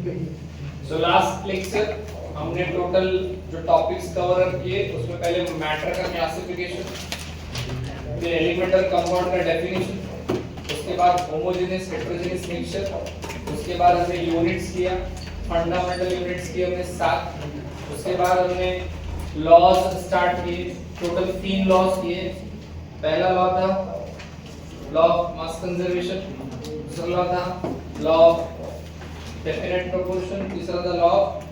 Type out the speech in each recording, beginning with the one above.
So last lecture हमने total जो topics cover किए उसमें पहले मैटर का क्लासिफिकेशन, फिर एलिमेंट और कंपाउंड का डेफिनेशन, उसके बाद होमोजेनियस हेटेरोजेनियस मिक्सचर, उसके बाद हमने यूनिट्स किया, फंडामेंटल यूनिट्स किए हमने 7, उसके बाद हमने लॉज स्टार्ट किए, टोटल 3 लॉज किए। पहला लॉ था लॉ ऑफ मास कंजर्वेशन, दूसरा लॉ था लॉ ऑफ डेफिनेट प्रोपोर्शन, तीसरा था लॉ ऑफ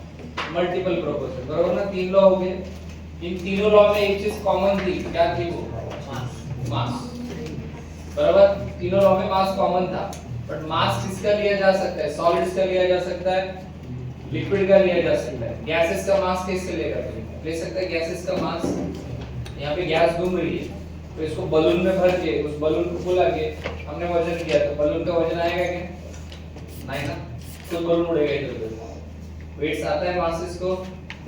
मल्टीपल प्रोपोर्शन। बराबर ना, 3 लॉ हो गए। इन तीनों लॉ में एक चीज कॉमन थी, क्या थी वो? मास। बराबर, तीनों लॉ में मास कॉमन था, बट मास किसका लिया जा सकता है? सॉलिड्स का लिया जा सकता है, लिक्विड का लिया जा सकता है। गैसेस का मास किससे लेगा? ले सकता है गैसेस का मास। यहाँ पे गैस घूम रही है तो इसको बलून में भर के उस बलून को फुला के हमने वजन किया तो बलून का वजन आएगा क्या? नहीं ना, तो बलून उड़ेगा इधर उधर। वेट्स आता है मासेस को?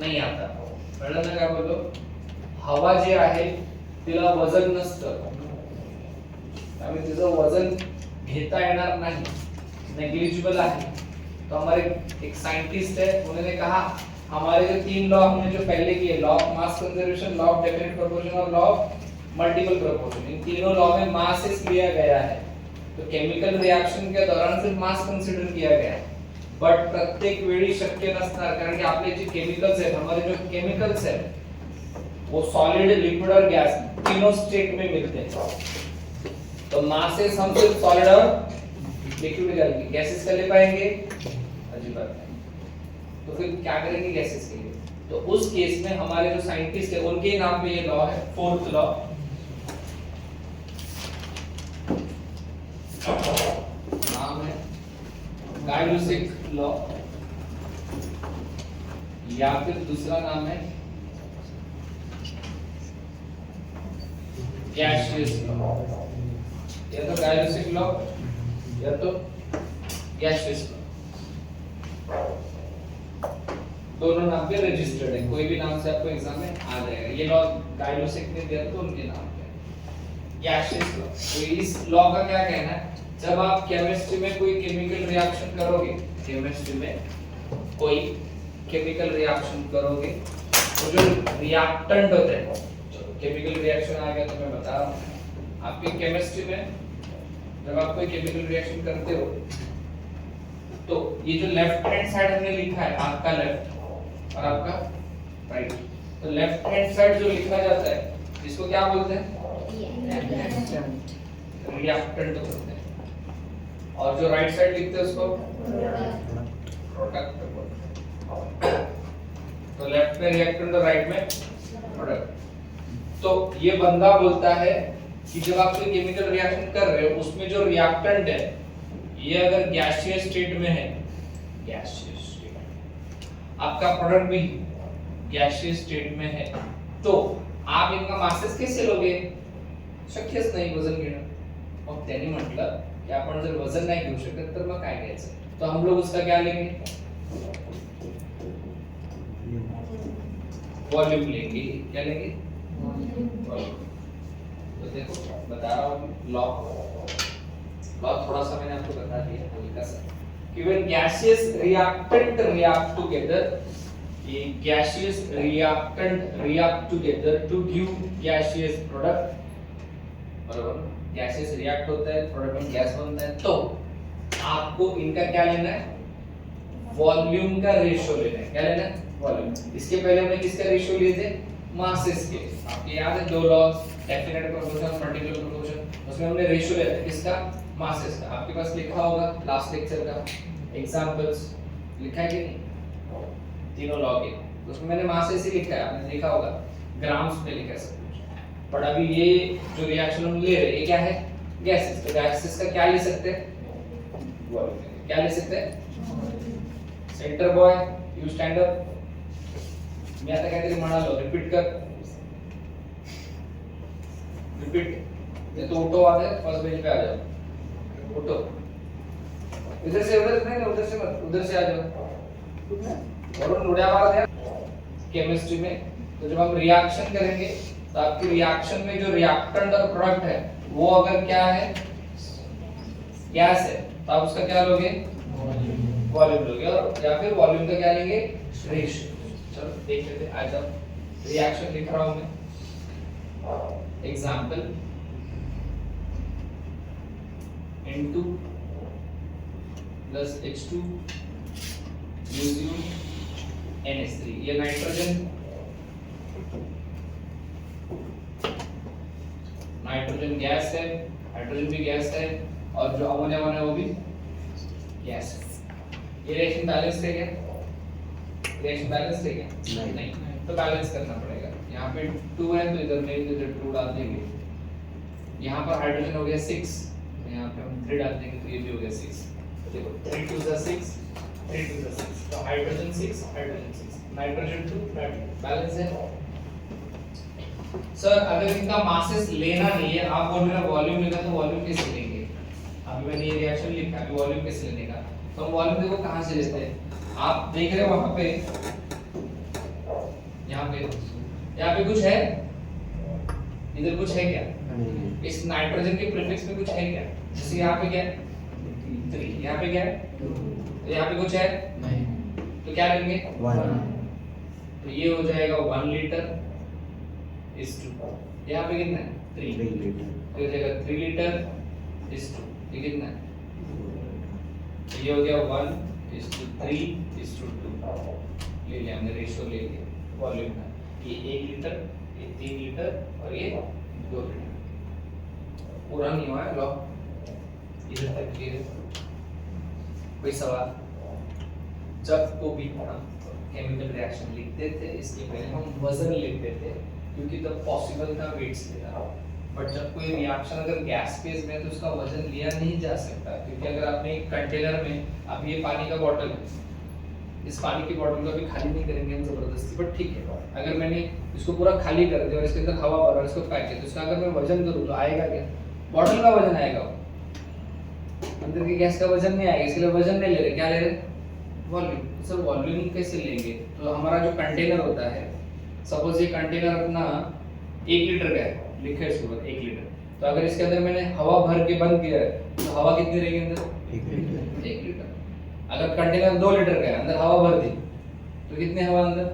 नहीं आता। कळलं ना काय बोलतो? हवा जी आहे तिला वजन नसतं, त्यामुळे तिचं वजन घेता येणार नाही, नेग्लिजिबल आहे। तो हमारे एक साइंटिस्ट है, उन्होंने कहा हमारे जो 3 लॉ हमने जो पहले किए, law of mass conservation, law of definite proportion और लॉ ऑफ मल्टीपल प्रोपोर्शन, इन तीनों लॉ में मासेस लिया गया है। तो केमिकल रिएक्शन के दौरान सिर्फ मास कंसीडर किया गया है, बट प्रत्येक वेळी शक्य नसणार, कारण की आपले जे केमिकल्स आहेत, हमारे जो केमिकल्स हैं वो सॉलिड, लिक्विड और गैस तीनों स्टेट में मिलते हैं। तो मासेस हम सिर्फ सॉलिड और लिक्विड का लेंगे, गैसेस का ले पाएंगे? अजीब बात है। तो फिर क्या करेंगे गैसेस के लिए? तो उस केस में हमारे जो साइंटिस्ट है उनके नाम पे ये लॉ है, 4th लॉ। नाम है गाय-लुसिक लॉ, या फिर दूसरा नाम है गैसियस लॉ। या तो गाय-लुसिक लॉ या तो गैसियस लॉ, दोनों नाम पे रजिस्टर्ड है। कोई भी नाम से आपको एग्जाम में आ जाएगा। ये लॉ गाय-लुसिक ने दिया तो उनके नाम पे गैसियस लॉ। तो इस लॉ का क्या कहना है? जब आप केमिस्ट्री में कोई केमिकल रिएक्शन करोगे, केमिस्ट्री में कोई केमिकल रिएक्शन करोगे, तो जो रिएक्टेंट होते हैं, केमिकल रिएक्शन आ गया तो मैं बता रहा हूं आपकी केमिस्ट्री में, जब आप कोई केमिकल रिएक्शन करते हो तो ये जो लेफ्ट हैंड साइड हमने लिखा है, आपका लेफ्ट और आपका राइट, तो लेफ्ट हैंड साइड जो लिखा जाता है इसको क्या बोलते हैं? रिएक्टेंट बोलते हैं। और जो राइट साइड लिखते हैं उसको प्रोडक्ट बोलते हैं। तो लेफ्ट में रिएक्टेंट और राइट में प्रोडक्ट। तो ये बंदा बोलता है कि जब आप कोई केमिकल रिएक्शन कर रहे हो उसमें जो रिएक्टेंट है ये अगर गैसियस स्टेट में है, गैसियस स्टेट, आपका प्रोडक्ट भी गैसियस स्टेट में है, तो आप इनका मासेस कैसे लोगे? शक्यच नाही वजन घेणं। मग त्यांनी म्हटलं कि आपण जर वजन नहीं घेऊ शकत तर मग काय घ्यायचं? तो हम लोग उसका क्या लेंगे? वॉल्यूम लेंगे। क्या लेंगे? वॉल्यूम। तो देखो बता रहा हूँ लॉ थोड़ा सा मैंने आपको बता दिया हल्का सा कि when gaseous reactant react together, ये gaseous reactant react together to give gaseous product, बराबर? गैसेस रिएक्ट होता है, प्रोडक्ट में गैस बनता है, तो आपको इनका क्या लेना है? वॉल्यूम का रेशियो लेना है। क्या लेना है? वॉल्यूम। इसके पहले हमने किसका रेशियो लिए थे? मासेस के। आपके याद है 2 laws, definite proportion, multiple proportion, उसमें हमने रेशियो लिया था किसका? मासेस का। आपके पास लिखा होगा लास्ट लेक्चर का एग्जांपल्स, लिखा है कि नहीं? तीनों लॉ के, उसमें मैंने मासेस ही लिखा है, आपने देखा होगा, ग्राम्स में लिखा है सब कुछ। बट अभी ये जो रिएक्शन हम ले रहे हैं ये क्या है? गैसेस। तो गैसेस का क्या ले सकते हैं? वॉल्यूम। क्या ले सकते हैं? Centre boy you stand up. मी आता काहीतरी म्हणालो, रिपीट कर, रिपीट। ये तो उठो आ गए, फर्स्ट बेंच पे आ जाओ, उठो। इधर से उधर नहीं, उधर से मत, उधर से आ जाओ। और उड़िया मार दिया केमिस्ट्री में। तो जब हम रिएक्शन करेंगे तो आपकी रिएक्शन में जो रिएक्टेंट और प्रोडक्ट है वो अगर क्या है? गैस है, तो आप उसका क्या लोगे? वॉल्यूम लोगे, और या फिर वॉल्यूम का क्या लेंगे, रेशियो। चलो देख लेते हैं। आज अब रिएक्शन लिख रहा हूं मैं। Example N2 plus H2 gives you NH3। ये नाइट्रोजन गैस है, हाइड्रोजन भी गैस है, और जो अमोनिया वन है वो भी गैस है। ये रिएक्शन बैलेंस है क्या? रिएक्शन बैलेंस है क्या? नहीं, तो बैलेंस करना पड़ेगा। यहाँ पे 2 है तो इधर नहीं, तो इधर 2 डाल देंगे। यहाँ पर हाइड्रोजन हो गया 6, यहाँ पे हम 3 डाल देंगे तो ये भी हो गया 6। देखो 3 2 is 6, 3 2 is 6, तो हाइड्रोजन 6, नाइट्रोजन 2, बैलेंस है। सर अगर इनका मासेस लेना नहीं है, आप बोल रहे हो वॉल्यूम लेना, तो वॉल्यूम कैसे लेंगे? अभी मैंने ये रिएक्शन लिखा है, वॉल्यूम कैसे लेने का? तो हम वॉल्यूम देखो कहां से लेते हैं। आप देख रहे हो वहां पे, यहाँ पे कुछ है, इधर कुछ है क्या? इस नाइट्रोजन के प्रीफिक्स में कुछ है क्या? जैसे यहाँ पे क्या है 3, यहाँ पे क्या है, तो यहाँ पे कुछ है नहीं, तो क्या लेंगे 1। तो ये हो जाएगा 1 लीटर इस 2। यहाँ पे कितना है 3 लीटर, तो हो जाएगा 3 लीटर इस 2। ये कितना है, तो ये हो गया 1:3:2। ले लिया हमने, रेशियो ले लिया वॉल्यूम का। ये 1 लीटर, ये 3 लीटर, और ये 2 लीटर। पूरा नहीं हुआ है लॉ, इधर तक क्लियर है? कोई सवाल? जब को भी हम केमिकल रिएक्शन लिखते थे, इसके पहले हम वजन लिखते थे, क्योंकि तब पॉसिबल था वेट्स लेना। बट जब कोई रिएक्शन अगर गैस फेज में है तो उसका वजन लिया नहीं जा सकता, क्योंकि अगर आपने एक कंटेनर में, अब ये पानी का बॉटल है, इस पानी की बॉटल को भी खाली नहीं करेंगे हम जबरदस्ती, बट ठीक है अगर मैंने इसको पूरा खाली कर दिया और इसके अंदर हवा भरा और इसको पैक किया, तो इसका अगर मैं वजन करूँ तो आएगा क्या? बॉटल का वजन आएगा, अंदर की गैस का वजन नहीं आएगा। इसके लिए वजन नहीं ले रहे, क्या ले रहे? वॉल्यूम। सर वॉल्यूम कैसे लेंगे? तो हमारा जो कंटेनर होता है, सपोज ये कंटेनर अपना 1 लीटर का है, लिखा है इसके ऊपर 1 लीटर, तो अगर इसके अंदर मैंने हवा भर के बंद किया है, तो हवा कितनी रहेगी अंदर? 1 लीटर। अगर कंटेनर 2 लीटर का है, अंदर हवा भर दी, तो कितनी हवा अंदर?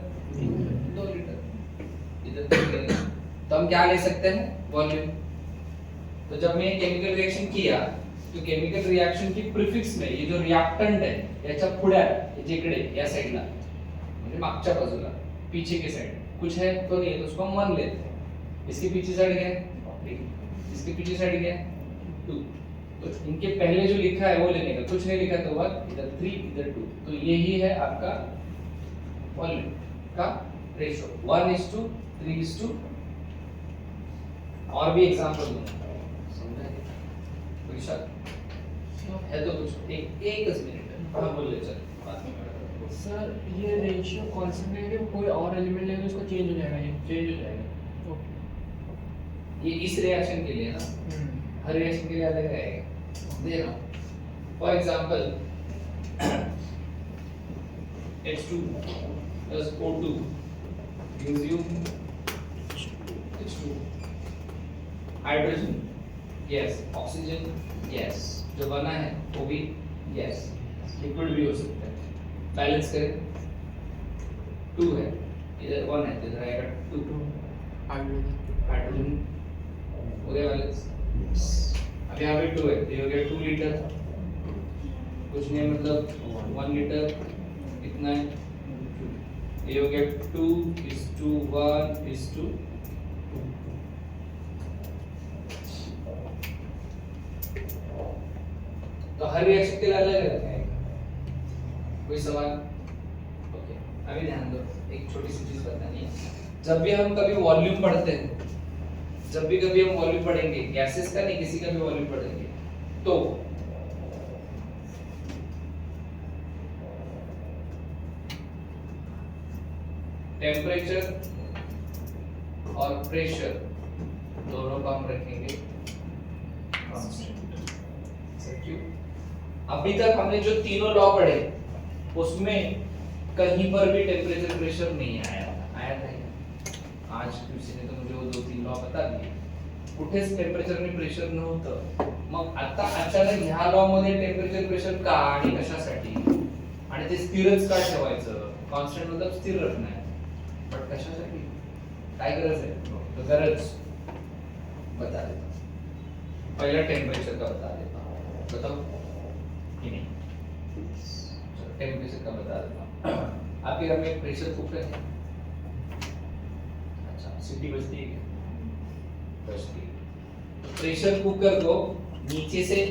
2 लीटर। इधर तो हम क्या ले सकते हैं? वॉल्यूम। तो जब मैं केमिकल रिएक्शन किया, तो केमिकल रिएक्शन की प्रीफिक्स में ये जो रिएक्टेंट है याच्या पुढे जिकडे या साइडला, म्हणजे मागच्या बाजूला, पीछे की साइड कुछ है तो नहीं है, तो उसको हम 1 लेते हैं। इसके पीछे साइड क्या है 3, इसके पीछे साइड क्या है 2, तो इनके पहले जो लिखा है वो लेने का, कुछ नहीं लिखा तो 1, इधर 3, इधर 2, तो यही है आपका वॉल्यूम का रेशियो 1:3:2। और भी एग्जांपल दूंगा, समझा? कोई शक है तो कुछ एक मिनट। हाँ बोलिए सर। सर ये रेशियो कांस्टेंट है कि कोई और एलिमेंट लेंगे उसको चेंज हो जाएगा? ये चेंज हो जाएगा। ओके, ये इस रिएक्शन के लिए ना, हर रिएक्शन के लिए अलग रहेगा। दे रहा हूं for example H2 plus O2 gives you H2, hydrogen gas, oxygen gas, जो बना है वो भी गैस, लिक्विड भी हो सकता है। बैलेंस करें, 2 है, इधर 1 है, इधर आएगा 2, हाइड्रोजन हो गया बैलेंस। अब यहाँ पे 2 है, ये हो गया 2 लीटर, कुछ नहीं मतलब 1 लीटर कितना है, ये हो गया 2:1:2। तो हर रिएक्शन के लिए अलग अलग है। कोई सवाल? ओके, अभी ध्यान दो, एक छोटी सी चीज बतानी है। जब भी हम कभी वॉल्यूम पढ़ते हैं, जब भी कभी हम वॉल्यूम पढ़ेंगे, गैसेस का नहीं किसी का भी वॉल्यूम पढ़ेंगे, तो टेम्परेचर और प्रेशर दोनों को हम रखेंगे कांस्टेंट। क्यों? अभी तक हमने जो तीनों लॉ पढ़े उसमें कहीं पर भी टेम्परेचर प्रेशर नहीं आया था। आज किसी ने तो मुझे वो 2-3 लॉ बता दिए, कुठेच टेम्परेचर आणि प्रेशर नव्हतं। मग आता अचानक ह्या लॉ मध्ये टेम्परेचर प्रेशर का आणि कशासाठी? आणि ते स्थिरच का ठेवायचं, कॉन्स्टंट मतलब स्थिर रखना है, बट कशासाठी, काय गरज आहे, तो गरज बता देता हूं। पहला टेम्परेचर का बता देता हूं, बताओ कि नहीं, टेम्परेचर का बता देता हूं। आपके घर में प्रेशर कुकर है, अच्छा सीटी बजती है क्या, बजती है, तो प्रेशर कुकर को नीचे से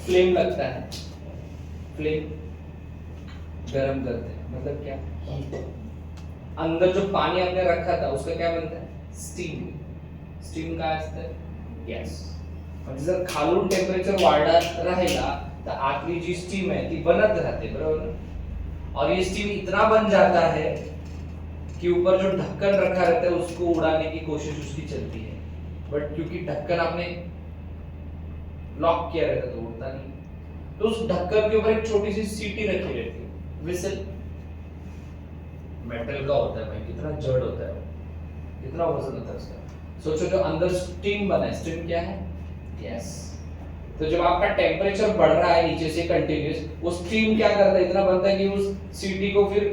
फ्लेम लगता है, फ्लेम गरम करते हैं, मतलब क्या, अंदर जो पानी हमने रखा था उसका क्या बनता है, स्टीम, स्टीम काय असतं, गॅस, म्हणजे जर खालून टेम्परेचर वाढत राहिला तर आतली जी स्टीम है ती बनत रहते, बरोबर ना, और ये स्टीम इतना बन जाता है कि ऊपर जो ढक्कन रखा रहता है उसको उड़ाने की कोशिश उसकी चलती है, बट क्योंकि ढक्कन आपने लॉक किया रहता तो उड़ता नहीं, तो उस ढक्कन के ऊपर एक छोटी सी सीटी रखी रहती है, विसल, मेटल का होता है भाई, कितना जड़ होता है, कितना वजन होता है उसका, सोचो जो अंदर स्टीम बना है, स्टीम क्या है, गैस, तो जब आपका टेम्परेचर बढ़ रहा है नीचे से कंटिन्यूस, वो स्टीम क्या करता है, इतना बनता है कि उस सीटी को फिर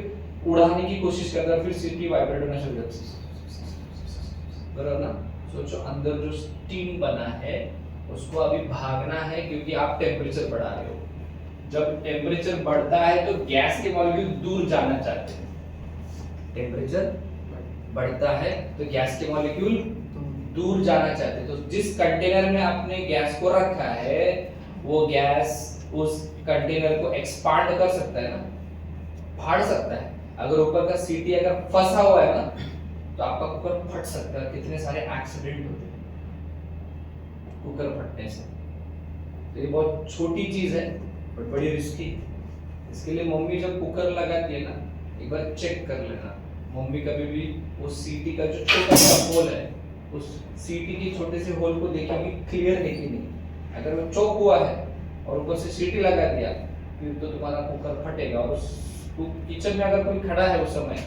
उड़ाने की कोशिश करता है, फिर सीटी वाइब्रेट होना शुरू करती है, बराबर ना, सोचो अंदर जो स्टीम बना है उसको अभी भागना है क्योंकि आप टेम्परेचर बढ़ा रहे हो, जब टेम्परेचर बढ़ता है तो गैस के मॉलिक्यूल दूर जाना चाहते हैं, टेम्परेचर बढ़ता है तो गैस के मॉलिक्यूल दूर जाना चाहते हैं, तो जिस कंटेनर में आपने गैस को रखा है वो गैस उस कंटेनर को एक्सपांड कर सकता है ना, फाड़ सकता है, अगर ऊपर का सीटी अगर फंसा हुआ है ना तो आपका कुकर फट सकता है, कितने सारे एक्सीडेंट होते हैं कुकर फटने से, तो ये बहुत छोटी चीज है बट बड़ी रिस्की, इसके लिए मम्मी जब कुकर लगाती है ना एक बार चेक कर लेना, मम्मी कभी भी उस सीटी का जो छोटा सा होल है उस सीटी के छोटे से होल को देखेंगे क्लियर है कि नहीं, अगर वो चौक हुआ है और ऊपर से सीटी लगा दिया फिर तो तुम्हारा कुकर फटेगा, और उस किचन में अगर कोई खड़ा है उस समय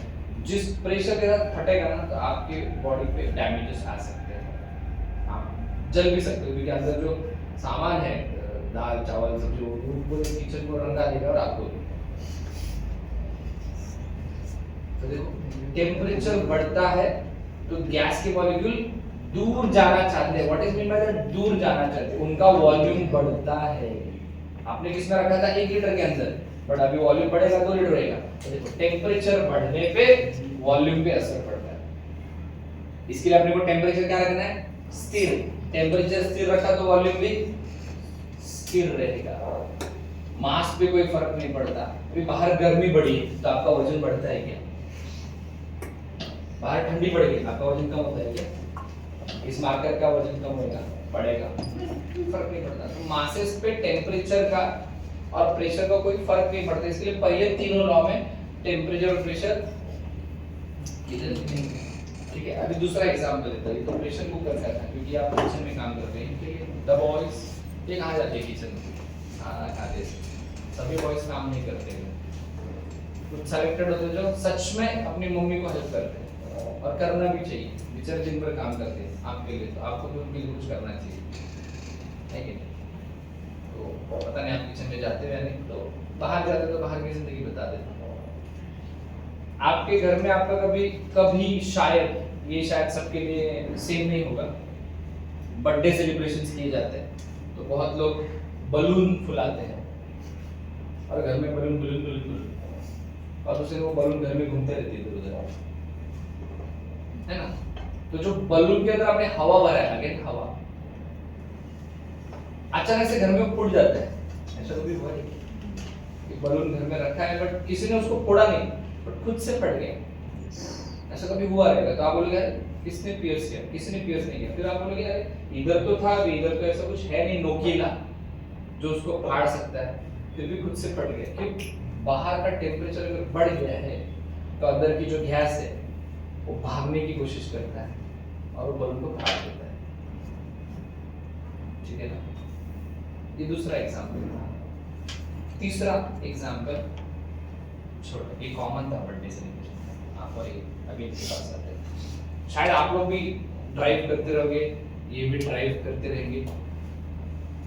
जिस प्रेशर के साथ फटेगा ना तो आपके बॉडी पे डैमेजेस आ सकते हैं, आप जल भी सकते हो क्योंकि अंदर जो सामान है दाल चावल सब्जी वो पूरे किचन को रंगा देगा और आपको, तो देखो टेम्परेचर बढ़ता है तो गैस के मॉलिक्यूल दूर जाना चाहते हैं, what is mean by that, दूर जाना चाहते हैं, उनका वॉल्यूम बढ़ता है, आपने किसमें रखा था 1 लीटर के अंदर, बट अभी वॉल्यूम बढ़ेगा 2 लीटर रहेगा, तो देखो टेम्परेचर बढ़ने पे वॉल्यूम पे असर पड़ता है, इसके लिए अपने को टेम्परेचर क्या रखना है, स्थिर, टेम्परेचर स्थिर रखा तो वॉल्यूम भी स्थिर रहेगा, मास पे कोई फर्क नहीं पड़ता, अभी बाहर गर्मी बढ़ी तो आपका वजन बढ़ता है क्या, बाहर ठंडी पड़ गई आपका वजन कम होता है क्या, इस मार्कर का वजन कम होगा, बढ़ेगा, फर्क नहीं पड़ता, तो मासेस पे टेम्परेचर का और प्रेशर का कोई फर्क नहीं पड़ता, इसलिए पहले तीनों लॉ में टेम्परेचर और प्रेशर ठीक है। अभी दूसरा एग्जांपल देता हूं, तो प्रेशर कुकर का था क्योंकि आप किचन में काम करते हैं, ठीक है, द बॉयज ये कहां जाते हैं किचन में खाना खाते, सभी बॉयज काम नहीं करते हैं, कुछ सेलेक्टेड होते हैं जो सच में अपनी मम्मी को हेल्प करते हैं और करना भी चाहिए, बेचारे दिन भर काम करते हैं आपके लिए, तो आपको भी उनके लिए कुछ करना चाहिए, है कि नहीं, तो पता नहीं आप किचन में जाते हैं नहीं, तो बाहर जाते तो बाहर की जिंदगी बता देता हूं, आपके घर में आपका कभी शायद ये शायद सबके लिए सेम नहीं होगा, बर्थडे सेलिब्रेशंस किए जाते हैं तो बहुत लोग बलून फुलाते हैं और घर में बलून बलून बलून बलून और दूसरे वो बलून घर में घूमते रहते हैं इधर-उधर, है ना, तो जो बलून के अंदर आपने हवा भरा है, अगेन हवा अचानक से घर में फूट जाता है, ऐसा कभी हुआ है कि बलून घर में रखा है बट किसी ने उसको फोड़ा नहीं बट खुद से फट गया, ऐसा कभी हुआ रहेगा, तो आप बोलोगे यार किसने पियर्स किया, किसी ने पियर्स नहीं किया, फिर आप बोलोगे यार इधर तो था अभी इधर तो ऐसा कुछ है नहीं नोकीला जो उसको फाड़ सकता है, फिर भी खुद से फट गया, क्यों, बाहर का टेम्परेचर अगर बढ़ गया है तो अंदर की जो गैस है वो भागने की कोशिश करता है और वो बलून को फाड़ देता है, ठीक है ना, ये दूसरा एग्जांपल था। तीसरा एग्जांपल छोड़ो, ये कॉमन था बर्थडे सेलिब्रेशन, आपको अभी इनके पास आते हैं, शायद आप लोग भी ड्राइव करते रहोगे, ये भी ड्राइव करते रहेंगे,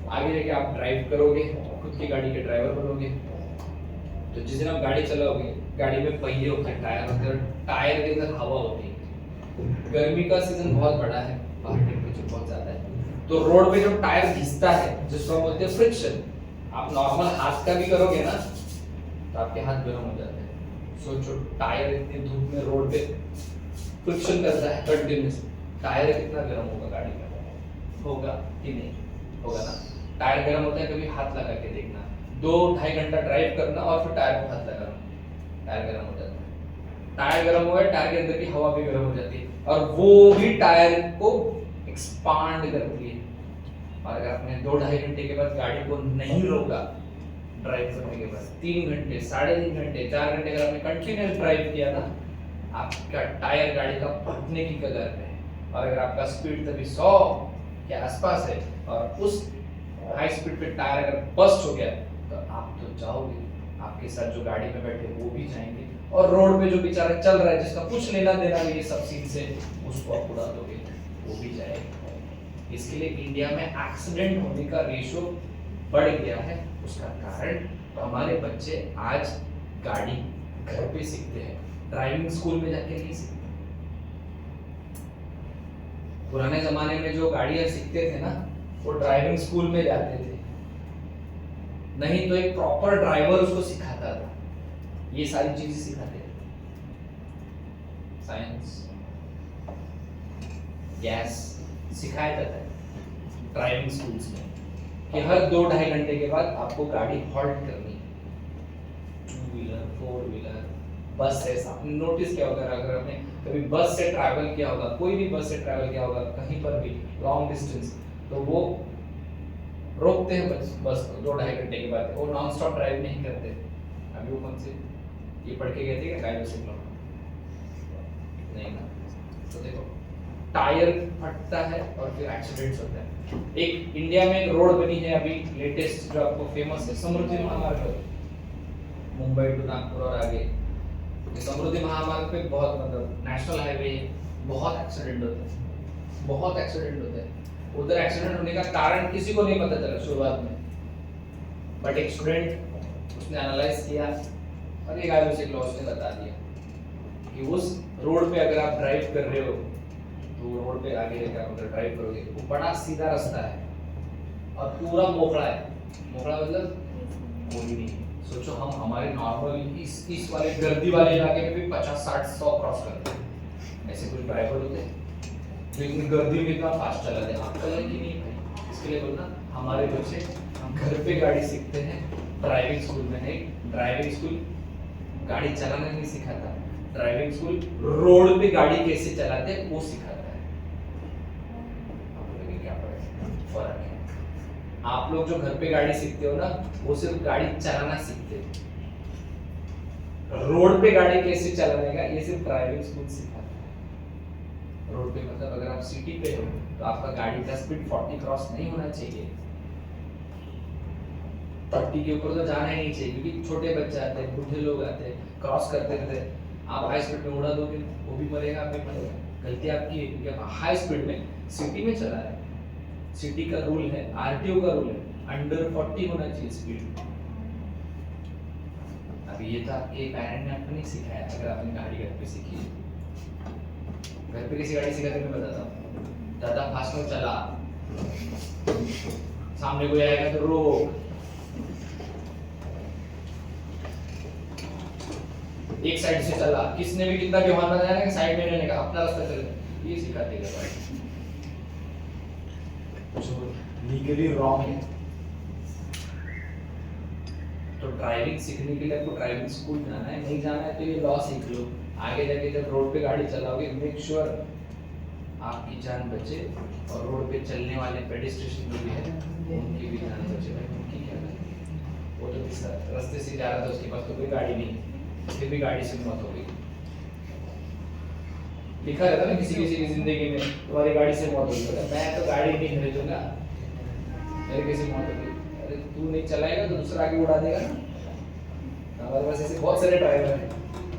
आगे जाके आप ड्राइव करोगे, खुद की गाड़ी के ड्राइवर बनोगे, तो जिस दिन आप गाड़ी चलाओगे, गाड़ी में पहिए होते हैं, टायर होते हैं, टायर के अंदर हवा होती है। गर्मी का सीजन बहुत बड़ा है, बाहर टेम्परेचर बहुत ज्यादा है, तो रोड पे जो टायर घिसता है जिसको हम बोलते हैं फ्रिक्शन, आप नॉर्मल हाथ का भी करोगे ना तो आपके हाथ गर्म हो जाते हैं। सोचो टायर इतनी धूप में रोड पे फ्रिक्शन करता है कंटिन्यूस, टायर कितना गर्म होगा गाड़ी का, होगा कि नहीं होगा ना। टायर गर्म होता है, कभी हाथ लगा के देखना, 2-2.5 घंटा ड्राइव करना और फिर टायर को हाथ लगाना, टायर गर्म हो जाता है। टायर गर्म हुआ है, टायर के अंदर की हवा भी गर्म हो जाती है और वो भी टायर को एक्सपांड करती है। और अगर आपने 2-2.5 घंटे के बाद गाड़ी को नहीं रोका ड्राइव करने के बाद, 3 घंटे, 3.5 घंटे, 4 घंटे अगर आपने कंटिन्यूस ड्राइव किया ना, आपका टायर गाड़ी का फटने की कगार पे है। और अगर आपका स्पीड तभी 100 के आसपास है और उस हाई स्पीड पे टायर अगर बस्ट हो गया तो आप तो जाओगे, आपके साथ जो गाड़ी में बैठे वो भी जाएंगे, और रोड पे जो बेचारा चल रहा है जिसका कुछ लेना देना नहीं ये सब सीन से, उसको आप उड़ा दोगे, वो भी जाएगा। इसके लिए इंडिया में एक्सीडेंट होने का रेशियो बढ़ गया है। उसका कारण हमारे बच्चे आज गाड़ी घर पे सीखते हैं, ड्राइविंग स्कूल में जाके नहीं सीखते। पुराने जमाने में जो गाड़ियां सीखते थे ना, वो ड्राइविंग स्कूल में जाते थे, नहीं तो एक प्रॉपर ड्राइवर उसको सिखाता था, ये सारी चीजें सिखाते थे। साइंस, गैस सिखाया जाता है ड्राइविंग स्कूल्स में कि हर 2-2.5 घंटे के बाद आपको गाड़ी हॉल्ट करनी, 2 व्हीलर 4 व्हीलर बस है। आपने नोटिस किया होगा, अगर आपने कभी बस से ट्रैवल किया होगा, कोई भी बस से ट्रैवल किया होगा कहीं पर भी लॉन्ग डिस्टेंस, तो वो रोकते हैं बस को 2-2.5 घंटे के बाद, वो नॉन स्टॉप ड्राइव नहीं करते। अभी वो कौन से ये पढ़ के गए थे क्या गाइड से नहीं ना। तो देखो टायर फटता है और फिर एक्सीडेंट्स होता है। एक इंडिया में एक रोड बनी है अभी लेटेस्ट जो आपको फेमस है, समृद्धि महामार्ग, मुंबई टू नागपुर और आगे। समृद्धि महामार्ग पे बहुत मतलब नेशनल हाईवे है, बहुत एक्सीडेंट होते हैं, बहुत एक्सीडेंट होते हैं। उधर एक्सीडेंट होने का कारण किसी को नहीं पता चला शुरुआत में, बट एक स्टूडेंट उसने एनालाइज किया और एक आयुर्वेदिक लॉ उसने बता दिया कि उस रोड पे अगर आप ड्राइव कर रहे हो तो रोड पे आगे लेकर आप अगर ड्राइव करोगे वो बड़ा सीधा रास्ता है और पूरा मोकड़ा है। मोकड़ा मतलब कोई नहीं। सोचो हम हमारे नॉर्मल इस वाले गर्दी वाले इलाके में भी 50-60-100 क्रॉस करते हैं, ऐसे कुछ ड्राइवर होते हैं जो इतनी गर्दी में इतना फास्ट चलाते हैं। आपका लगे कि नहीं भाई, इसके लिए बोलना हमारे बच्चे घर पे गाड़ी सीखते हैं, ड्राइविंग स्कूल में नहीं। ड्राइविंग स्कूल गाड़ी चलाना नहीं सिखाता, ड्राइविंग स्कूल रोड पे गाड़ी कैसे चलाते हैं वो सिखाता है। क्या फर्क है? आप लोग जो घर पे गाड़ी सीखते हो ना, वो सिर्फ गाड़ी चलाना सीखते हो, रोड पे गाड़ी कैसे चलाने का ये सिर्फ ड्राइविंग स्कूल सिखाता है। रोड पे मतलब अगर आप सिटी पे हो तो आपका गाड़ी का स्पीड 40 क्रॉस नहीं होना चाहिए, 30 के ऊपर तो जाना ही नहीं चाहिए, क्योंकि छोटे बच्चे आते हैं, बूढ़े लोग आते हैं, क्रॉस करते रहते हैं। आप हाई स्पीड में उड़ा दोगे वो भी मरेगा, आप भी मरेगा। गलती आपकी है क्योंकि आप हाई स्पीड में सिटी में चला रहे हैं। सिटी का रूल है, आरटीओ का रूल है, अंडर 40 होना चाहिए स्पीड। अभी ये तो आपके पेरेंट ने आपको नहीं सिखाया। अगर आपने गाड़ी घर पे सीखी है, घर पे किसी गाड़ी सिखाते मैं बताता हूँ, ज्यादा फास्ट में चला, सामने कोई आएगा तो रोक, एक साइड से चला, किसने भी कितना भी हॉर्न बजाया ना कि साइड में रहने का, अपना रास्ता चले, ये सिखाते हैं गाड़ी। जो लीगली रॉन्ग है। तो ड्राइविंग सीखने के लिए आपको ड्राइविंग स्कूल जाना है, नहीं जाना है तो ये लॉ सीख लो। आगे जाके जब रोड पे गाड़ी चलाओगे मेक श्योर आपकी जान बचे और रोड पे चलने वाले पेडिस्ट्रियन जो भी है उनकी भी जान बचे। भाई उनकी क्या है, वो तो रास्ते से जा रहा था, उसके पास तो कोई गाड़ी नहीं, फिर भी गाड़ी से मौत हो गई। लिखा रहता ना किसी किसी की जिंदगी में तुम्हारी गाड़ी से मौत हो गई, मैं तो गाड़ी नहीं खरीदूंगा, मेरे किसी मौत हो गई। अरे तू नहीं चलाएगा तो दूसरा आगे उड़ा देगा ना। हमारे पास ऐसे बहुत सारे ड्राइवर हैं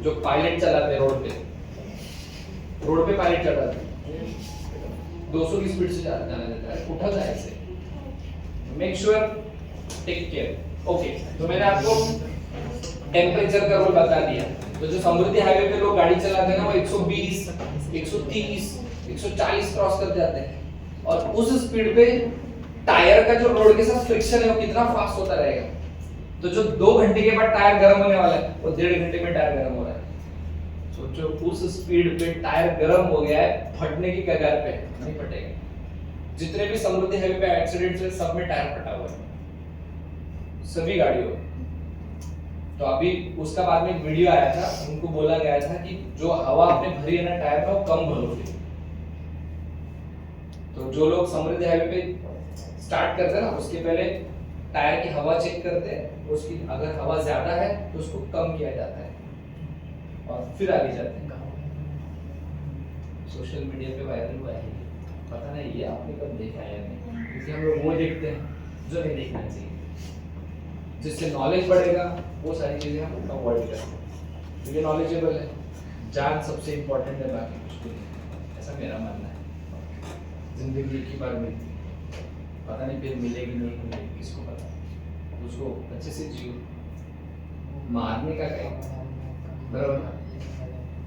जो पायलट चलाते हैं रोड पे पायलट चलाते हैं, 200 की स्पीड से जाना देता है, उठा जाए ऐसे। Make sure take care. Okay, तो मैंने आपको टेम्परेचर का रोल बता दिया। तो जो समृद्धि हाईवे पे लोग गाड़ी चलाते हैं ना, वो 120, 130, 140 क्रॉस कर जाते हैं, और उस स्पीड पे टायर का जो रोड के साथ फ्रिक्शन है वो कितना फास्ट होता रहेगा। तो जो 2 घंटे के बाद टायर गर्म होने वाला है, वो 1.5 घंटे में टायर गर्म हो रहा है। सोचो उस स्पीड पे टायर गर्म हो गया है, फटने की कगार पे, नहीं फटेगा। जितने भी समृद्धि हाईवे पे एक्सीडेंट्स है, सब में टायर फटा हुआ है, सभी गाड़ियों। तो अभी उसका बाद में एक वीडियो आया था, उनको बोला गया था कि जो हवा आपने भरी है ना टायर में, वो कम भरोगे। तो जो लोग समृद्धि हाईवे पे स्टार्ट करते हैं ना, उसके पहले टायर की हवा चेक करते हैं, उसकी अगर हवा ज्यादा है तो उसको कम किया जाता है और फिर आगे जाते हैं। सोशल मीडिया पे वायरल हुआ है, पता नहीं ये आपने कब देखा है या नहीं, क्योंकि हम लोग वो देखते हैं जो नहीं देखना चाहिए। जिससे नॉलेज बढ़ेगा वो सारी चीजें हम अवॉइड करते हैं, क्योंकि नॉलेजेबल है। जान सबसे इंपॉर्टेंट है, बाकी कुछ भी नहीं, ऐसा मेरा मानना है। जिंदगी एक ही बार मिलती है, पता नहीं फिर मिलेगी नहीं मिलेगी, किसको पता। उसको अच्छे से जियो, मारने का कहीं, बराबर।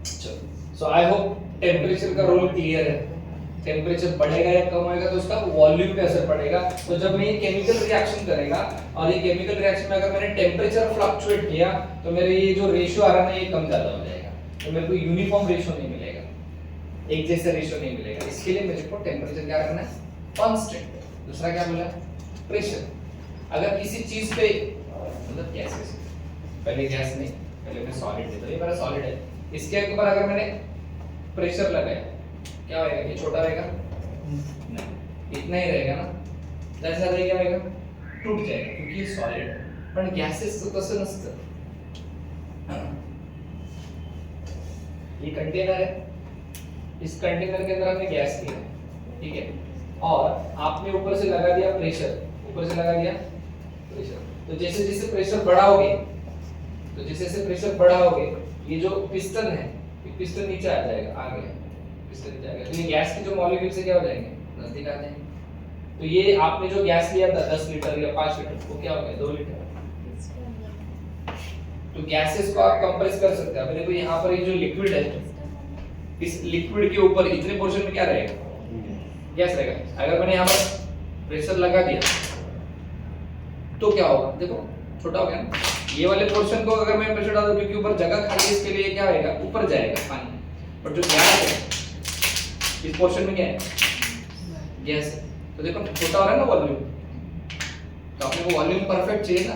चलो, सो आई होप टेम्परेचर का रोल क्लियर है। टेम्परेचर बढ़ेगा या कम होएगा तो उसका वॉल्यूम पे असर पड़ेगा। तो जब मैं ये केमिकल रिएक्शन करेगा, और ये केमिकल रिएक्शन में अगर मैंने टेम्परेचर फ्लक्चुएट किया, तो मेरे ये जो रेशियो आ रहा है ना, ये कम ज्यादा हो जाएगा। तो मेरे को यूनिफॉर्म रेशियो नहीं मिलेगा, एक जैसा रेशियो नहीं मिलेगा। इसके लिए मेरे को टेम्परेचर क्या रखना है, कांस्टेंट। दूसरा क्या बोला, प्रेशर। अगर किसी चीज पे, मतलब गैसेस, पहले गैस नहीं, पहले मैं सॉलिड देता हूं, ये मेरा सॉलिड है। इसके ऊपर अगर मैंने प्रेशर लगाया, क्या होएगा, ये छोटा रहेगा नहीं, इतना ही रहेगा ना, जैसा रहेगा क्या होएगा, टूट जाएगा, क्योंकि ये सॉलिड है। पण गॅसेस तसं नसतं। ये कंटेनर है, इस कंटेनर के अंदर हमने गैस लिया, ठीक है, और आपने ऊपर से लगा दिया प्रेशर, ऊपर से लगा दिया प्रेशर। तो जैसे जैसे प्रेशर बढ़ाओगे, तो जैसे जैसे प्रेशर बढ़ाओगे, ये जो पिस्टन है, ये पिस्टन नीचे आ जाएगा, आ गया पिस्टन नीचे आ गया। तो ये गैस के जो मॉलिक्यूल से क्या हो जाएंगे, नजदीक आ जाएंगे। तो ये आपने जो गैस लिया था 10 लीटर या 5 लीटर, वो क्या हो गया 2 लीटर। तो गैसेस को आप कंप्रेस कर सकते हैं। अब देखो यहाँ पर ये जो लिक्विड है, इस लिक्विड के ऊपर इतने पोर्शन में क्या रहेगा, गैस रहेगा। अगर मैंने यहाँ पर प्रेशर लगा दिया तो क्या होगा, देखो छोटा हो गया ना। ये वाले पोर्शन को अगर मैं प्रेशर डाल दूं, क्योंकि ऊपर जगह खाली है, इसके लिए क्या होएगा, ऊपर जाएगा पानी। पर जो गैस है, इस पोर्शन में क्या है, गैस है। तो देखो छोटा हो रहा है ना वॉल्यूम। तो अपने को वॉल्यूम परफेक्ट चाहिए ना,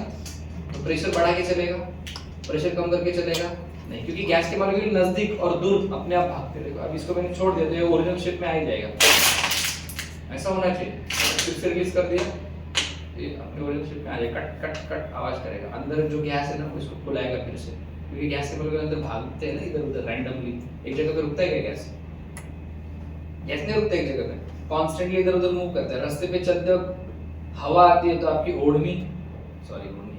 तो प्रेशर बढ़ा के चलेगा, प्रेशर कम करके चलेगा नहीं, क्योंकि गैस के मॉलिक्यूल नजदीक और दूर अपने आप भागते रहेगा। अब इसको मैंने छोड़ दिया तो ये ओरिजिनल शेप में आ ही जाएगा, ऐसा होना चाहिए। फिर से रिलीज कर दिया, ये अपने ओरिजिनल शेप में आ जाएगा, कट कट कट आवाज करेगा। अंदर जो गैस है ना, उसको फुलाएगा फिर से, क्योंकि गैस के मॉलिक्यूल अंदर भागते हैं ना इधर उधर रैंडमली। एक जगह पे रुकता है क्या गैस? गैस नहीं रुकता एक जगह पे, कॉन्स्टेंटली इधर उधर मूव करता है। रास्ते पे चलते वक्त हवा आती है तो आपकी ओढ़नी, सॉरी ओढ़नी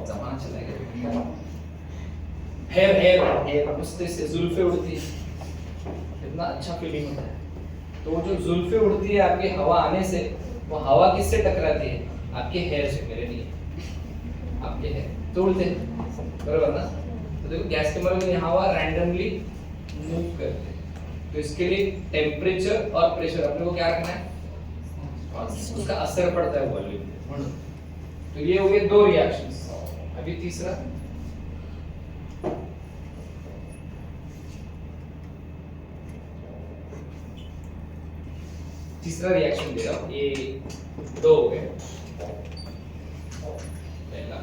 जमाना चला गया, हेयर हेयर हेयर उससे से जुल्फे उड़ती है, कितना अच्छा फीलिंग होता है। तो वो जो जुल्फे उड़ती है आपकी हवा आने से, वो हवा किससे टकराती है, आपके हेयर से। मेरे लिए आपके हेयर तो उड़ते हैं, बराबर ना। तो देखो गैस के मॉलिक्यूल यहाँ हवा रैंडमली मूव करते हैं। तो इसके लिए टेम्परेचर और प्रेशर अपने को क्या रखना है, उसका असर पड़ता है वॉल्यूम पे। तो ये हो गए 2 रिएक्शंस। अभी तीसरा, तीसरा रिएक्शन दे रहा हूं। ये 2 हो गए, पहला,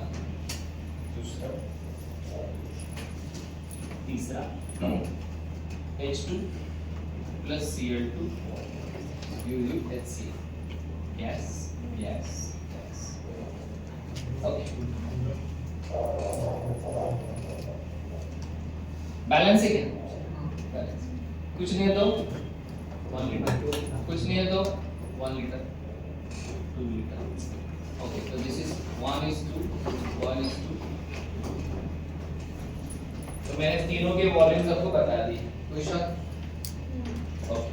दूसरा, तीसरा। H2 plus Cl2 gives you HCl, gas, gas, gas. Okay. Balance है क्या, बैलेंस। कुछ नहीं है तो 1 लीटर, कुछ नहीं है तो 1 लीटर, 2 लीटर। ओके, तो दिस इज 1:2, 1:2। तो मैंने तीनों के वॉल्यूम्स आपको बता दिए। कोई शक? ओके,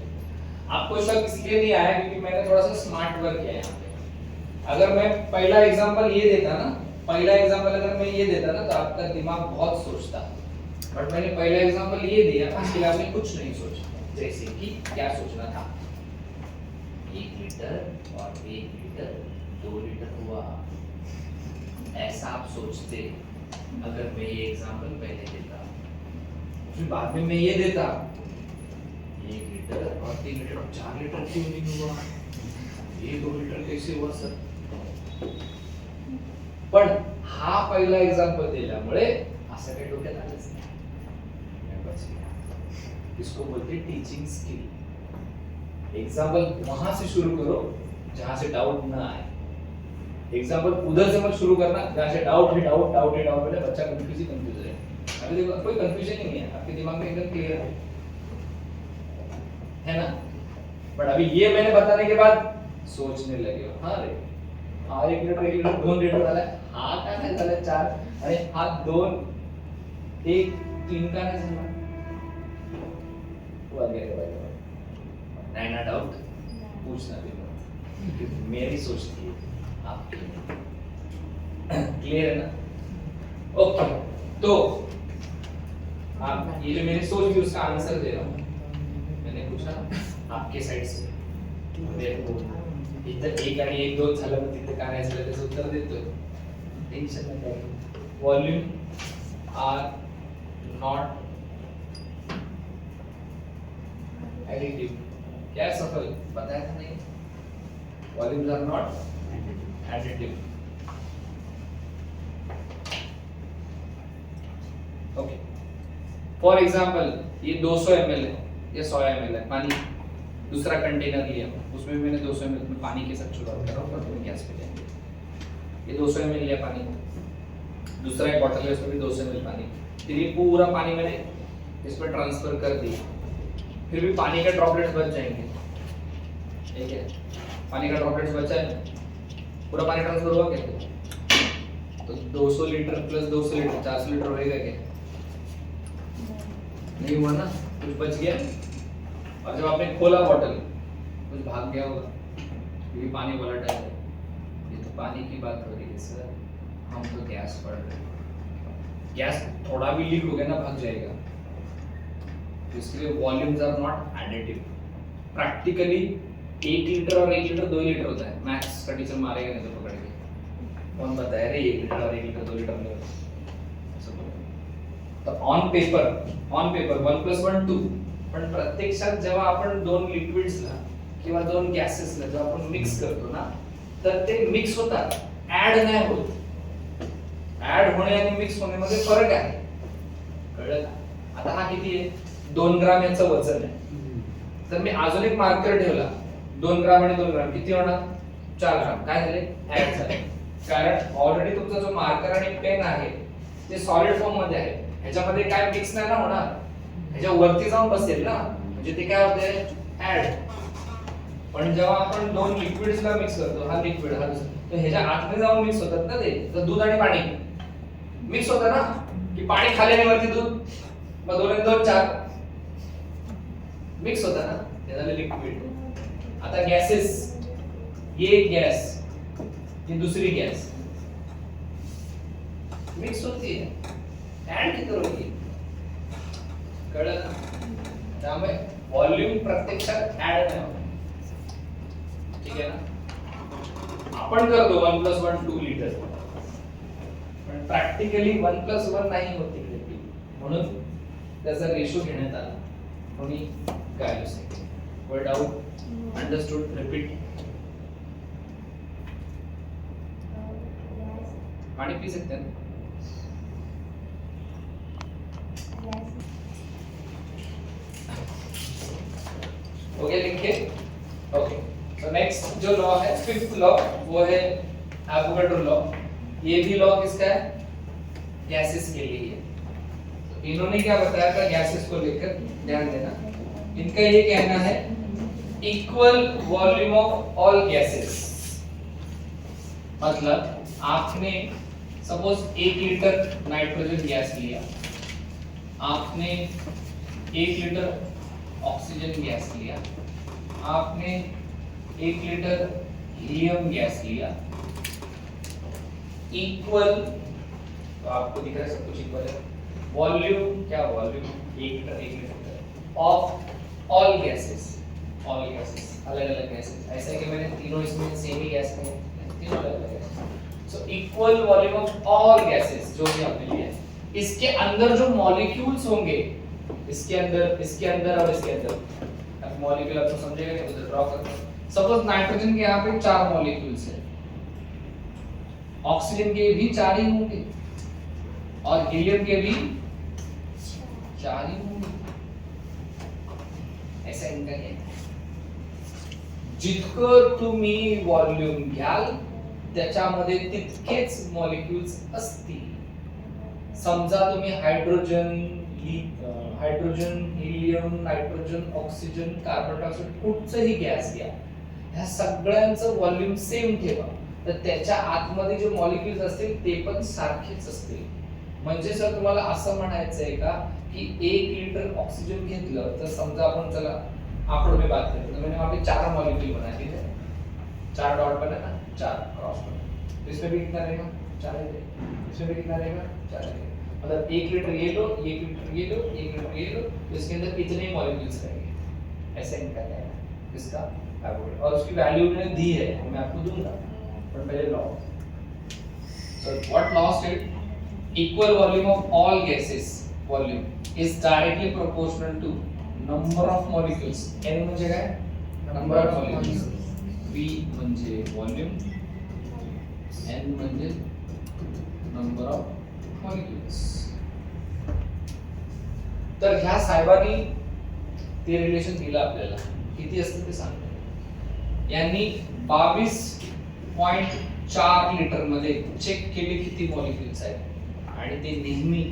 आपको शक इसलिए नहीं आया क्योंकि मैंने थोड़ा सा स्मार्ट वर्क किया है यहाँ पे। अगर मैं पहला एग्जांपल ये देता ना, पहला एग्जांपल अगर मैं ये देता ना तो आपका दिमाग बहुत सोचता, बट मैंने पहला एग्जांपल ये दिया, इसके लिए आपने कुछ नहीं सोचा। जैसे कि क्या सोचना था, 1 लीटर और 1 लीटर 2 लीटर हुआ, ऐसा आप सोचते अगर मैं ये एग्जांपल पहले देता। फिर बाद में मैं ये देता 1 लीटर और 3 लीटर और 4 लीटर क्यों नहीं हुआ, ये 2 लीटर कैसे हुआ सर? पण हा पहिला एग्जांपल दिल्यामुळे असं काही डोक्यात आलंच नाही। इसको बोलते टीचिंग स्किल। एग्जांपल वहां से शुरू करो जहां से डाउट ना आए। एग्जांपल उधर से मत शुरू करना जहां से डाउट ही डाउट डाउट ही डाउट, मतलब बच्चा कंफ्यूज ही कंफ्यूज है। अभी देखो कोई कंफ्यूजन ही नहीं है, आपके दिमाग में एकदम क्लियर है ना। बट अभी ये मैंने बताने के बाद सोचने लगे हो, हाँ रे हा 1 लीटर 1 लीटर 2 लीटर झाला, हा का नाही झाला 4 आणि हा 2 1 3 का नाही झाला वगैरह नहीं ना डाउट पूछना भी मेरी सोच थी आपकी, क्लियर है ना। ओके तो आप ये जो मेरी सोच थी उसका आंसर दे रहा हूँ। मैंने पूछा आपके साइड से, देखो इधर 1 आणि 1 2 झालं मग तिथे काय नाही झालं त्याचं उत्तर देतोय, टेंशन नका। वॉल्यूम आर नॉट एडिटिव, क्या है सफल बताया था नहीं, volumes are not additive. Okay for example ये 200 ml है, ये 100 ml है पानी, दूसरा कंटेनर लिया उसमें मैंने 200 ml में पानी के साथ शुरुआत कर रहा हूँ, पर गैस पे लेंगे। ये 200 ml लिया पानी, दूसरा एक बॉटल है उसमें भी 200 ml पानी, फिर ये पूरा पानी मैंने इस पर ट्रांसफर कर दिया, फिर भी पानी के ड्रॉपलेट्स बच जाएंगे, ठीक है। पानी का ड्रॉपलेट्स बचा है, पूरा पानी ट्रांसफर हुआ क्या? तो 200 लीटर प्लस 200 लीटर 400 लीटर होएगा क्या? नहीं हुआ ना, कुछ बच गया। और जब आपने खोला बॉटल कुछ भाग गया होगा, क्योंकि पानी वोलेटाइल है। ये तो पानी की बात हो रही है सर, हम तो गैस पढ़ रहे हैं, गैस थोड़ा भी लीक हो गया ना भाग जाएगा, इसलिए volumes are not additive. Practically 1 litre और 1 लीटर 2 लीटर होता है, मैथ्स का टीचर मारेगा नहीं तो पकड़ के, कौन बताया रे 1 लीटर और 1 लीटर 2 लीटर नहीं होता। तो ऑन पेपर 1 + 1 2, पण प्रत्यक्षात जेव्हा आपण 2 लिक्विड्सला किंवा 2 गॅसेसला जेव्हा आपण मिक्स करतो ना, तर ते मिक्स होतात, ऍड नाही होत। ऍड होणे आणि मिक्स होणे मध्ये फरक आहे, कळलं का? आता हा किती आहे, 2 ग्राम याचं वजन आहे, तर मी अजून एक मार्कर ठेवला 2 ग्राम आणि 2 ग्राम किती होणार, 4 ग्राम, काय झाले, ऍड झाले। कारण ऑलरेडी तुमचा जो मार्कर आणि पेन आहे ते सॉलिड फॉर्म मध्ये आहे, ह्याच्यामध्ये काय मिक्स नाही ना होणार, ह्याच्या वरती जाऊन बसेल ना, म्हणजे ते काय होते, ऍड। पण जेव्हा आपण 2 लिक्विड्सला मिक्स करतो, हा लिक्विड हा दुसरा, तर ह्याच्या आतमध्ये जाऊन मिक्स होतात ना ते, तर दूध आणि पाणी मिक्स होतं ना, की पाणी खाली आणि वरती दूध, मग 2 आणि 2 4 मिक्स होतं ना, ते झालं लिक्विड। आता गॅसेस, ये गॅस ही दुसरी गॅस मिक्स होती है, ऍड किती होती, कळलं ना? त्यामुळे व्हॉल्यूम प्रत्यक्षात ऍड नाही होत, ठीक आहे ना। आपण करतो 1 + 1 2 लीटर, पण प्रॅक्टिकली 1 + 1 नाही होत तिकडे, म्हणून त्याचा रेशो घेण्यात आला। कोणी काय असेल वर्ड आउट अंडरस्टूड, रिपीट। पानी पी सकते हैं, हो गया लिख के। ओके तो नेक्स्ट जो लॉ है, 5th लॉ, वो है एवोगाड्रो लॉ। ये भी लॉ किसका है, गैसेस के लिए है। तो इन्होंने क्या बताया था गैसेस को लेकर, ध्यान देना, इनका ये कहना है equal volume of all gases. मतलब आपने सपोज 1 लीटर नाइट्रोजन गैस लिया, आपने 1 लीटर ऑक्सीजन गैस लिया, आपने 1 लीटर हीलियम गैस लिया, इक्वल, तो आपको दिख रहा है सब कुछ इक्वल है, वॉल्यूम क्या volume 1 litre of all gases अलग अलग गैसेस, ऐसा है कि मैंने तीनों इसमें सेम ही गैस में तीनों अलग अलग gas, so equal volume of all gases जो भी आपने लिया है, इसके अंदर जो मॉलिक्यूल्स होंगे, इसके अंदर और इसके अंदर, अब मॉलिक्यूल आपको समझेगा कि उधर ड्रॉ करते हैं। सपोज नाइट्रोजन के यहाँ पे 4 मॉलिक्यूल्स है, ऑक्सीजन के भी 4 ही होंगे और हीलियम के भी 4 ही होंगे, ऐसा इनका है। जितकं तुम्ही व्हॉल्यूम घ्याल त्याच्यामध्ये तितकेच मॉलिक्यूल्स असतील। समजा तुम्ही hydrogen, helium, nitrogen, oxygen, carbon dioxide कुठचंही गॅस घ्या, ह्या सगळ्यांचं व्हॉल्यूम सेम ठेवा, तर त्याच्या आतमध्ये जे मॉलिक्यूल्स असतील ते पण सारखेच असतील। म्हणजे सर तुम्हाला असं म्हणायचं आहे का कि 1 लीटर ऑक्सीजन घेतलं तर समजा आपण चला आंकड़ों में बात करें तो मैंने वहां पे 4 मॉलिक्यूल बनाए थे, 4 डॉट बना ना, 4 क्रॉस बना, तो इसमें भी कितना रहेगा 4 रहेगा, इसमें भी कितना रहेगा 4 रहेगा, मतलब 1 लीटर ये लो, 1 लीटर ये लो, 1 लीटर ये लो, तो इसके अंदर कितने मॉलिक्यूल्स रहेंगे, ऐसा इनका है इसका एवोगैड्रो, और उसकी वैल्यू मैंने दी है, मैं आपको दूंगा, पर पहले law. So what law state, equal volume of all gases volume is directly proportional to number of molecules, n म्हणजे काय नंबर ऑफ मॉलिक्यूल्स, v म्हणजे वॉल्यूम, n म्हणजे नंबर ऑफ मॉलिक्यूल्स। तर ह्या साहेबांनी ते रिलेशन दिलं आपल्याला, किती असतं ते सांगतो। यांनी 22.4 लिटर मध्ये चेक केले किती मॉलिक्यूल्स आहेत आणि ते नेहमी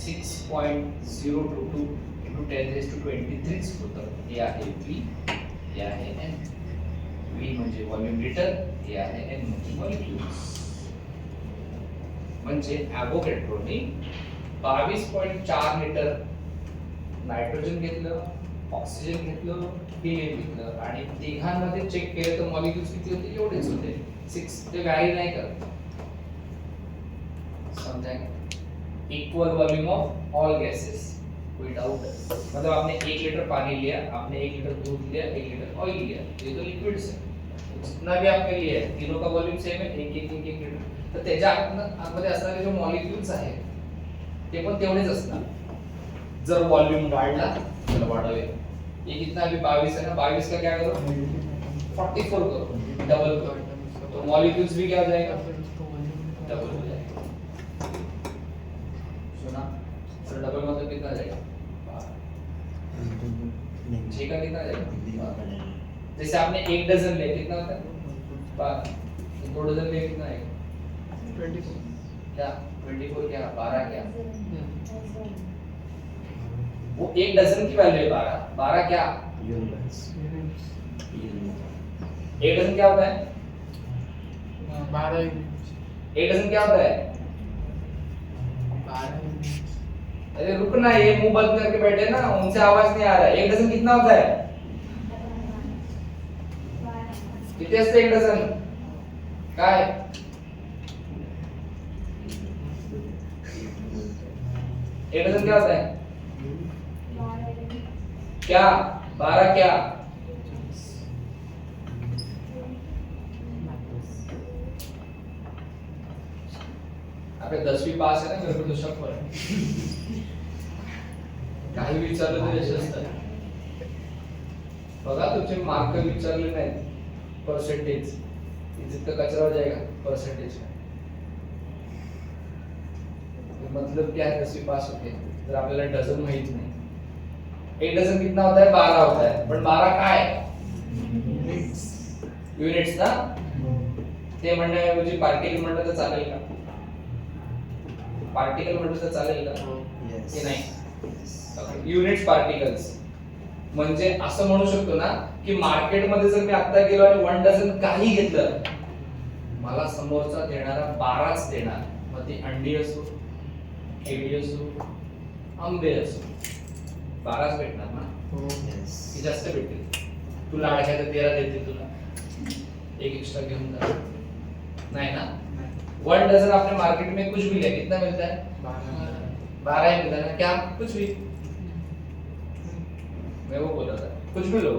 6.022 into 10 raised to 23 होतं। हे आहे v, हे आहे n, v म्हणजे व्हॉल्यूम लिटर, हे आहे n म्हणजे मॉलिक्यूल्स। म्हणजे एवोगॅड्रोने 22.4 लिटर नायट्रोजन घेतलं, ऑक्सिजन घेतलं, हिलियम घेतलं आणि तिघांमध्ये चेक केलं तर मॉलिक्यूल्स किती होते, एवढेच होते 6, ते व्हॅरी नाही करत, समझाएंगे। Equal volume of all gases, कोई डाउट है, मतलब आपने 1 लीटर पानी लिया, आपने 1 लीटर दूध लिया, 1 लीटर ऑयल लिया, ये तो लिक्विड्स है, जितना भी आपने लिया है तीनों का वॉल्यूम सेम है, 1 लीटर, तर त्याच्या आतमध्ये असणारे जे मॉलिक्यूल्स आहेत ते पण तेवढेच असणार। जर वॉल्यूम वाढला तर वाढवे, ये कितना अभी 22 है ना, 22 का क्या करो 44 करो, डबल करो, तो मॉलिक्यूल्स भी क्या हो जाएगा, डबल हो जाएगा। सुना, तो डबल मतलब कितना जाएगा, 6 का कितना जाएगा, जैसे आपने 1 डजन लिया कितना होता है 12, 2 डजन लिया कितना आएगा 24 क्या, 24 क्या 12 क्या, वो 1 डजन की वैल्यू है 12, 12 क्या, 1 डजन क्या होता है 12, 1 डजन क्या होता है, 12। अरे रुकना, ये मुंह बंद करके बैठे ना, उनसे आवाज नहीं आ रहा है। 1 डजन कितना होता है, किती असते 1 डझन काय, एक डजन क्या होता है, क्या 12 क्या, अबे 10वीं पास है ना, मेरे को तो शक हो रहा है, काही विचारलं तर यश असतं। बघा तुमचे मार्क विचारले नाही, परसेंटेज जितना कचरा हो जाएगा परसेंटेज का, मतलब क्या है 10वीं पास होते तर आपल्याला डझन माहित नाही। 1 डझन कितना होता है 12 होता है, पण 12 काय युनिट्स ना, ते म्हणण्याऐवजी पार्टिकल म्हणलं तर चालेल का, पार्टिकल म्हटलं तर चालेल का, की नाही, युनिट्स पार्टिकल्स, म्हणजे असं म्हणू शकतो ना की मार्केट मध्ये जर मी आता गेलो आणि 1 डझन काही घेतलं, मला समोरचा देणारा 12च देणार, मग ती अंडी असो, केळी असो, आंबे असो, 12च भेटणार ना, की जास्त भेटतील, तुला 8 तर 13 देतील, तुला एक एक्स्ट्रा घेऊन जा, नाही ना, 1 डजन आपने मार्केट में कुछ भी लिया कितना मिलता है? 12 ही मिलता है ना, क्या कुछ भी, मैं वो बोल रहा था कुछ भी लो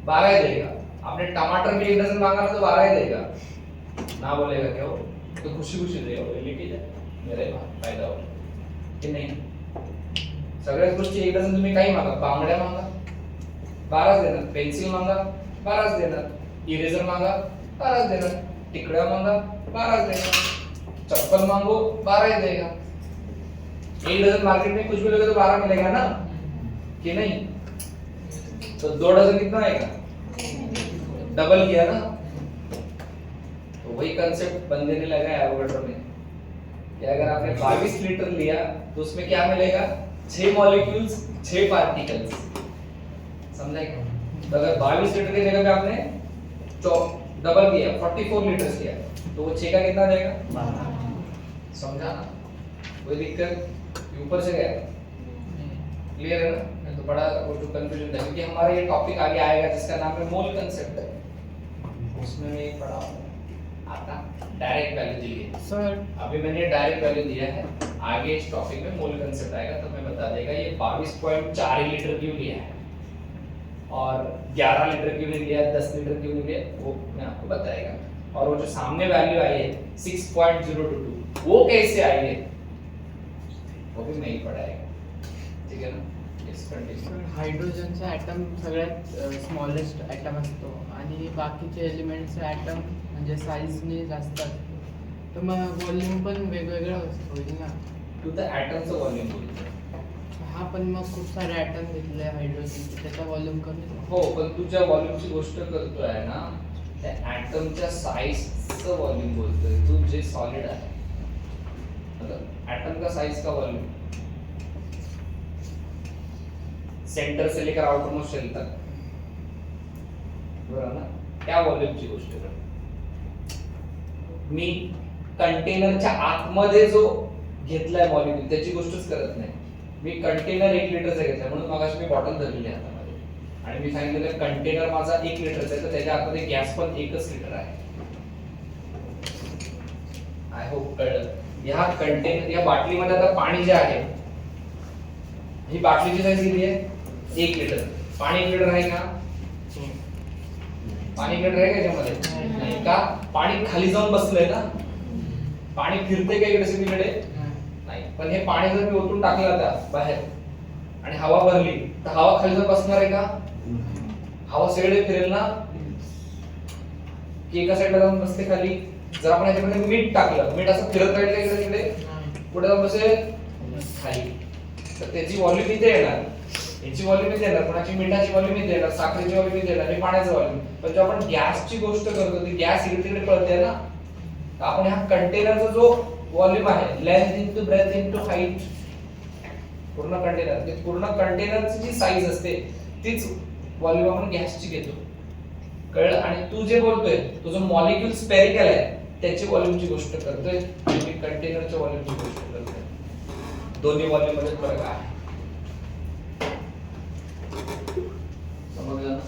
12 ही देगा। आपने टमाटर भी 1 डजन मांगा तो 12 ही देगा, ना बोलेगा क्या हो, तो खुशी खुशी देगा, वो लेके जा, मेरा फायदा हो की नाही? सगळ्याच गोष्टी 1 डझन तुम्ही काही मागा, बांगड्या मागा 12च देणार, पेन्सिल मागा 12च देणार, इरेजर मागा 12च देणार, टिकड्या मांगा 12च देगा, चप्पल मांगो 12 ही देगा। 1 डजन मार्केट में कुछ भी लोगे तो 12 मिलेगा ना कि नहीं? तो 2 डजन कितना आएगा? डबल किया ना। तो वही कंसेप्ट बंदे ने लगाया एवोगाड्रो में कि अगर आपने 22 लीटर लिया तो उसमें क्या मिलेगा? 6 मॉलिक्यूल्स 6 पार्टिकल्स, समझा क्या? तो अगर 22 लीटर की जगह पे आपने डबल किया 44 लीटर किया तो वो 6 का कितना जाएगा? 12। समझा ना? कोई दिक्कत? ऊपर से गया क्लियर है ना? मैं तो बड़ा वो जो कंफ्यूजन था क्योंकि हमारा ये टॉपिक आगे आएगा जिसका नाम है मोल कंसेप्ट है, उसमें मैं ये पढ़ा हूं आता डायरेक्ट वैल्यू दी है सर। अभी मैंने डायरेक्ट वैल्यू दिया है, आगे इस टॉपिक में मोल कंसेप्ट आएगा तो मैं बता देगा ये 22.4 लीटर क्यों लिया है और 11 लीटर क्यों नहीं लिया, 10 लीटर क्यों नहीं लिया, वो मैं आपको बताएगा। और वो जो सामने वैल्यू आई है 6.022 वो कैसे आई है वो भी मैं ही पढ़ाएगा, ठीक है ना? इस कंडिशन हायड्रोजनचा ॲटम सगळ्यात स्मॉलेस्ट ॲटम असतो आणि बाकीचे एलिमेंट्सचा ॲटम म्हणजे साईजने जास्त असतो, तर मग व्हॉल्यूम पण वेगवेगळं होईल ना? तू तर ॲटमचं व्हॉल्यूम बोलतो. हा, पण मग खूप सारे ॲटम घेतले हायड्रोजनचे, त्याचा व्हॉल्यूम कमी. हो, पण तू ज्या व्हॉल्यूमची गोष्ट करतोय ना त्या ॲटमच्या साईजचं व्हॉल्यूम बोलतोय तू, जे सॉलिड आहे मतलब एटम का साइज का वॉल्यूम सेंटर से लेकर आउटर मोस्ट शेल तक, बरोबर ना? त्या व्हॉल्यूमची गोष्ट कर. मी कंटेनरच्या आतमध्ये जो घेतलाय मॉलिक्यूल त्याची गोष्टच करत नाही. मी कंटेनर 1 लिटरचा घेतलाय म्हणून मगाशी मी बॉटल धरलेली आहे हातामध्ये आणि मी सांगितलं कंटेनर माझा 1 लिटरचा आहे तर त्याच्या आतमध्ये गॅस पण 1च लिटर आहे. आय होप कळलं. या कंटेनर या बाटलीमध्ये आता पाणी जे आहे ही बाटलीची साईज किती आहे? 1 लिटर. पाणी 1 लिटर आहे का? पाणी 1 लिटर आहे का याच्यामध्ये? नाही का? पाणी खाली जाऊन बसलंय ना, पाणी फिरते का इकडे सगळीकडे? नाही. पण हे पाणी जर मी ओतून टाकलं आता बाहेर आणि हवा भरली तर हवा खाली जाऊन बसणार आहे का? हवा सगळे फिरेल ना की एका साईडला जाऊन बसते खाली. जर आपण याच्यामध्ये मीठ टाकलं, मीठ असं फिरत राहिलं इकडे तिकडे पुढे जाऊन बसेल खाली, तर त्याची व्हॉल्यूम इथे येणार, याची व्हॉल्यूम इथे येणार, कोणाची मिठाची व्हॉल्यूम इथे येणार, साखरेची व्हॉल्यूम इथे येणार आणि पाण्याचं व्हॉल्यूम. पण जेव्हा आपण गॅसची गोष्ट करतो ती गॅस इकडे तिकडे पळते ना, तर आपण ह्या कंटेनरचा जो व्हॉल्यूम आहे length into breadth into height पूर्ण कंटेनर, ते पूर्ण कंटेनरची जी साईज असते तीच व्हॉल्यूम आपण गॅसची घेतो. कळलं? आणि तू जे बोलतोय तो जो मॉलिक्यूल स्पेरिकल आहे त्याची व्हॉल्यूमची गोष्ट करतोय आणि मी कंटेनरच्या व्हॉल्यूमची गोष्ट करतोय. दोन्ही व्हॉल्यूम मध्ये फरक आहे, समजलं ना?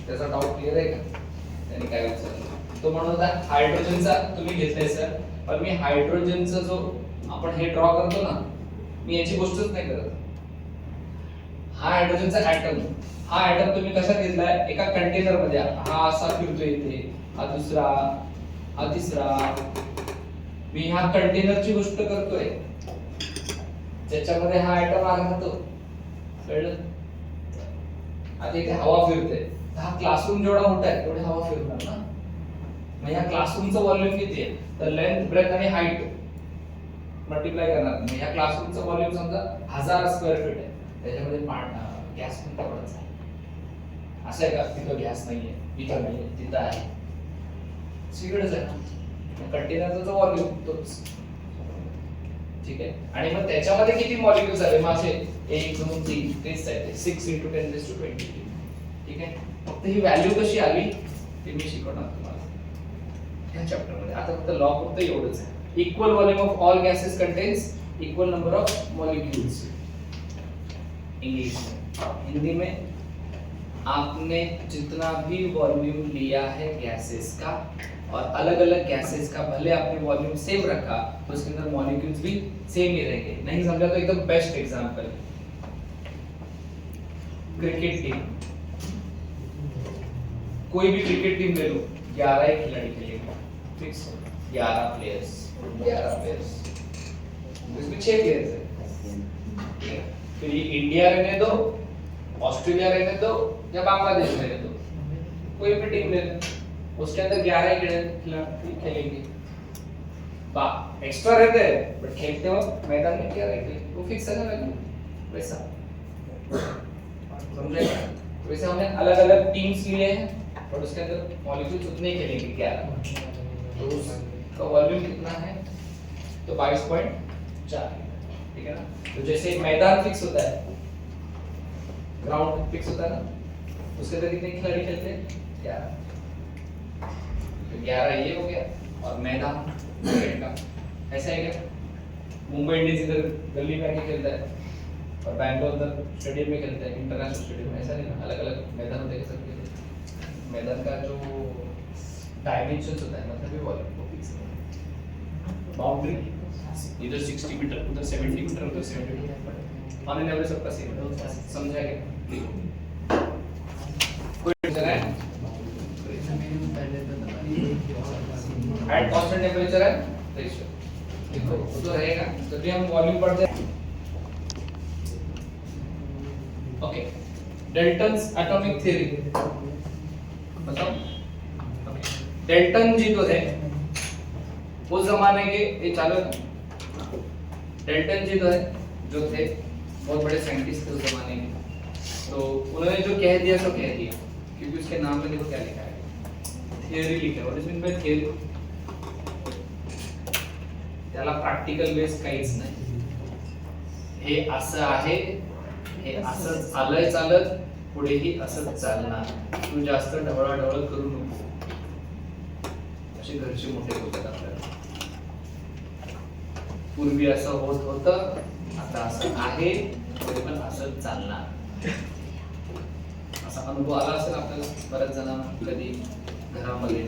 त्याचा डाऊट क्लिअर आहे का? त्याने काय विचारलं तो म्हणत होता हायड्रोजनचा तुम्ही घेतलाय सर, पण मी हायड्रोजनचा जो आपण हे ड्रॉ करतो ना मी याची गोष्टच नाही करत. हा हायड्रोजनचा ऍटम, हा ऍटम तुम्ही कशात घेतलाय? एका कंटेनर मध्ये. हा असा फिरतोय इथे, हा दुसरा, हा तिसरा. मी ह्या कंटेनरची गोष्ट करतोय ज्याच्यामध्ये हा ऍटम राहतो. कळलं? आता इथे हवा फिरते, हा क्लासरूम जेवढा मोठा आहे तेवढी हवा फिरणार ना. मग ह्या क्लासरूमचं व्हॉल्यूम किती आहे? तर लेंथ ब्रेथ आणि हाईट मल्टिप्लाय करणार. मग ह्या क्लासरूमचं व्हॉल्यूम समजा 1000 स्क्वेअर फीट आहे, त्याच्यामध्ये गॅस पण तेवढाच आहे. असं आहे का? तिथं गॅस नाहीये, इथं नाहीये, तिथं आहे, सगळीकडेच आहे ना. कंटेनरचा जो व्हॉल्यूम तोच, ठीक आहे. आणि मग त्याच्यामध्ये किती मॉलिक्यूल्स आले? मग असे 1 2 3 तेच आहे, 6 × 10⁻²0. ठीक आहे. फक्त ही व्हॅल्यू कशी आली ते मी शिकवणार तुम्हाला या चॅप्टर मध्ये. आता फक्त लॉ फक्त एवढंच आहे. Equal volume of all gases contains equal number of molecules. English में, हिंदी में आपने जितना भी वॉल्यूम लिया है गैसेस का और अलग अलग गैसेस का भले आपने वॉल्यूम सेम रखा तो उसके अंदर मॉलिक्यूल्स भी सेम ही रहेंगे। नहीं समझा तो एकदम बेस्ट एग्जांपल, क्रिकेट टीम, कोई भी क्रिकेट टीम ले लो, 11 ही खिलाड़ी खेलेंगे, फिक्स 11 प्लेयर्स, 11 प्लेयर्स, इसमें 6 प्लेयर्स है। फिर ये इंडिया रहने दो, ऑस्ट्रेलिया रहने दो या बांग्लादेश रहने दो, कोई भी टीम ले लो, उसके अंदर 11 खिलाड़ी खेलेंगे। बा एक्स्ट्रा रहते हैं बट खेलते वक्त मैदान में क्या रहेंगे वो फिक्स है ना वैल्यू, वैसा समझे। वैसे हमने अलग अलग टीम्स लिए हैं और उसके अंदर मॉलिक्यूल्स उतने ही खेलेंगे 11, तो उसका वॉल्यूम कितना है तो 22.4, ठीक है ना। तो जैसे मैदान फिक्स होता है, ग्राउंड फिक्स होता है ना, उसके अंदर कितने खिलाड़ी खेलते हैं 11, तो 11 ये हो गया और मैदान क्रिकेट का ऐसा है क्या। मुंबई इंडियंस इधर गली में आके खेलता है और बैंगलोर उधर स्टेडियम में खेलता है, इंटरनेशनल स्टेडियम में, ऐसा नहीं ना, अलग अलग मैदान होते हैं सबके। मैदान का जो डायमेंशंस होता है मतलब ये वॉल्यूम को फिक्स है। बाउंड्री इधर 60 मीटर उधर 70 मीटर उधर 70 मीटर, ऑन एन एवरेज सबका सेम, समझा क्या। कोई रीजन है एट कांस्टेंट टेंपरेचर है प्रेशर, देखो वो तो रहेगा। तो जब हम वॉल्यूम पढ़ते हैं, ओके, डाल्टन्स एटॉमिक थ्योरी बताओ। डाल्टन जी तो थे उस जमाने के, ये चालू है ना, डाल्टन जी तो है जो थे बहुत बड़े साइंटिस्ट थे उस जमाने के। तो उन्होंने जो कह दिया सो कह दिया, क्योंकि उसके नाम में देखो क्या लिखा है, थियरी लिखा है। और इसमें मैं थियरी त्याला प्रॅक्टिकल बेस काहीच नाही, हे असं आहे, हे असंच आलंय चालत, पुढेही असंच चालणार, तू जास्त ढवळाढवळ करू नको, असे घरचे मोठे बोलतात आपल्याला। पूर्वी असं होत होतं, आता असं आहे, तरी पण असंच चालणार, असा अनुभव आला असेल आपल्याला बऱ्याच जणांना, कधी घरामध्ये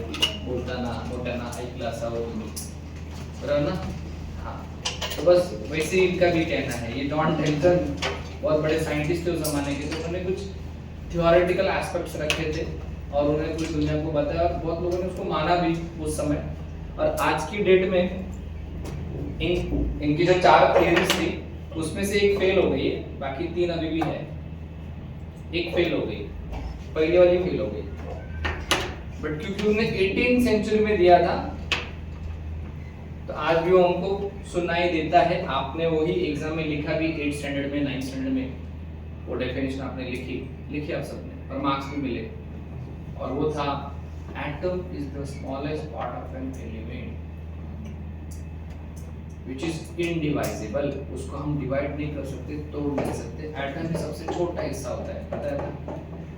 बोलताना मोठ्यांना ऐकलं असावं तुम्ही, बराबर ना। हाँ, तो बस वैसे ही इनका भी कहना है। ये जॉन डाल्टन बहुत बड़े साइंटिस्ट थे उस जमाने के, तो उन्होंने कुछ थियोरेटिकल एस्पेक्ट्स रखे थे और उन्होंने पूरी दुनिया को बताया और बहुत लोगों ने उसको माना भी उस समय। और आज की डेट में इनकी जो 4 थियरीज थी उसमें से एक फेल हो गई है, बाकी 3 अभी भी है। एक फेल हो गई, पहली वाली फेल हो गई, बट क्योंकि उन्होंने 18th सेंचुरी में दिया था तो आज भी वो हमको सुनाई देता है। आपने वही एग्जाम में लिखा भी 8th स्टैंडर्ड में, 9th स्टैंडर्ड में, वो डेफिनेशन आपने लिखी आप सबने और मार्क्स भी मिले। और वो था atom is the smallest part of an element which is indivisible, उसको हम डिवाइड नहीं कर सकते, तोड़ नहीं सकते। एटम में सबसे छोटा हिस्सा होता है, पता है,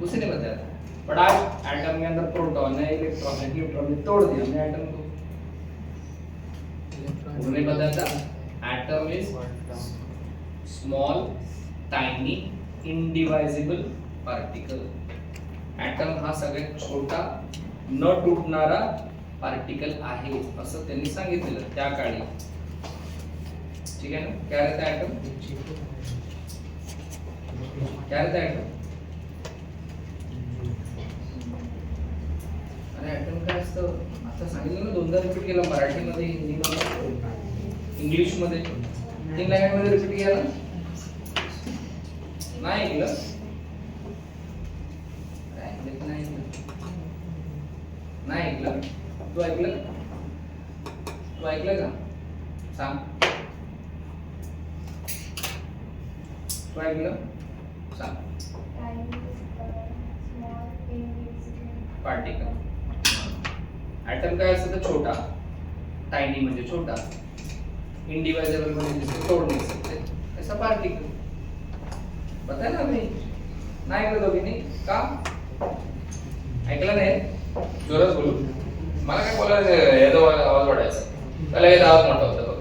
उसी ने बताया था। बट आज एटम के अंदर प्रोटॉन है, इलेक्ट्रॉन है, न्यूट्रॉन है, तोड़ दिया हमने एटम को। उन्होंने बताया था atom is small tiny indivisible particle. Atom हा सगळ्यात छोटा न तुटणारा पार्टिकल आहे असं त्यांनी सांगितलेलं त्या काळी, ठीक है ना। क्या रहता है एटम, क्या रहता है एटम, अरे एटम काय असतं आता सांगितलं ना, 2दा रिपीट केलं, मराठीमध्ये, हिंदीमध्ये, इंग्लिशमध्ये, 3 लँग्वेजमध्ये रिपीट केलं, नाही ऐकलं, नाही ऐकलं, तू ऐकलं, तू ऐकलं का सांग, तू ऐकलं सांग। पार्टिकल, एटम काय असतं, छोटा, टाइनी म्हणजे छोटा, इनडिवाइजेबल म्हणजे जिसे तोड़ नहीं सकते, ऐसा पार्टिकल। बताया ना अभी, नाही ऐकलं दोघींनी का, ऐकलं नाही, जोरात बोलू, मला काय बोलायचं, याचा आवाज वाढायचा, त्याला याचा आवाज मोठा होता बघ,